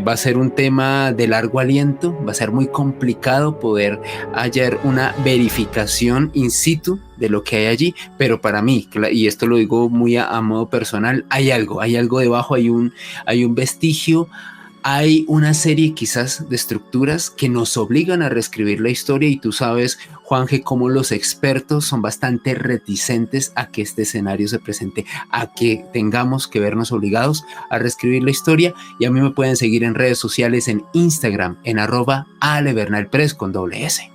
Va a ser un tema de largo aliento, va a ser muy complicado poder hallar una verificación in situ de lo que hay allí, pero para mí, y esto lo digo muy a modo personal, hay algo debajo, hay un vestigio, hay una serie quizás de estructuras que nos obligan a reescribir la historia, y tú sabes, Juanje, cómo los expertos son bastante reticentes a que este escenario se presente, a que tengamos que vernos obligados a reescribir la historia. Y a mí me pueden seguir en redes sociales, en Instagram, en @alebernalpress con $S.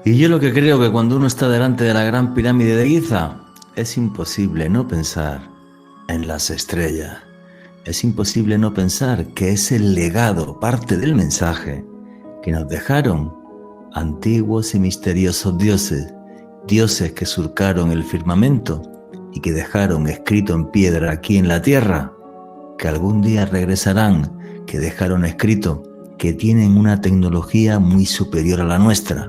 Y yo lo que creo que cuando uno está delante de la gran pirámide de Giza, es imposible no pensar en las estrellas. Es imposible no pensar que es el legado, parte del mensaje que nos dejaron antiguos y misteriosos dioses, dioses que surcaron el firmamento y que dejaron escrito en piedra aquí en la tierra, que algún día regresarán, que dejaron escrito que tienen una tecnología muy superior a la nuestra.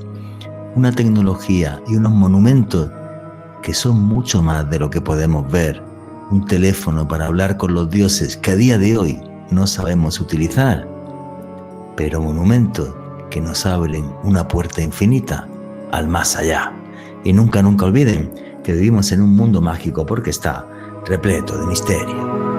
Una tecnología y unos monumentos que son mucho más de lo que podemos ver. Un teléfono para hablar con los dioses que a día de hoy no sabemos utilizar, pero monumentos que nos abren una puerta infinita al más allá. Y nunca olviden que vivimos en un mundo mágico porque está repleto de misterio.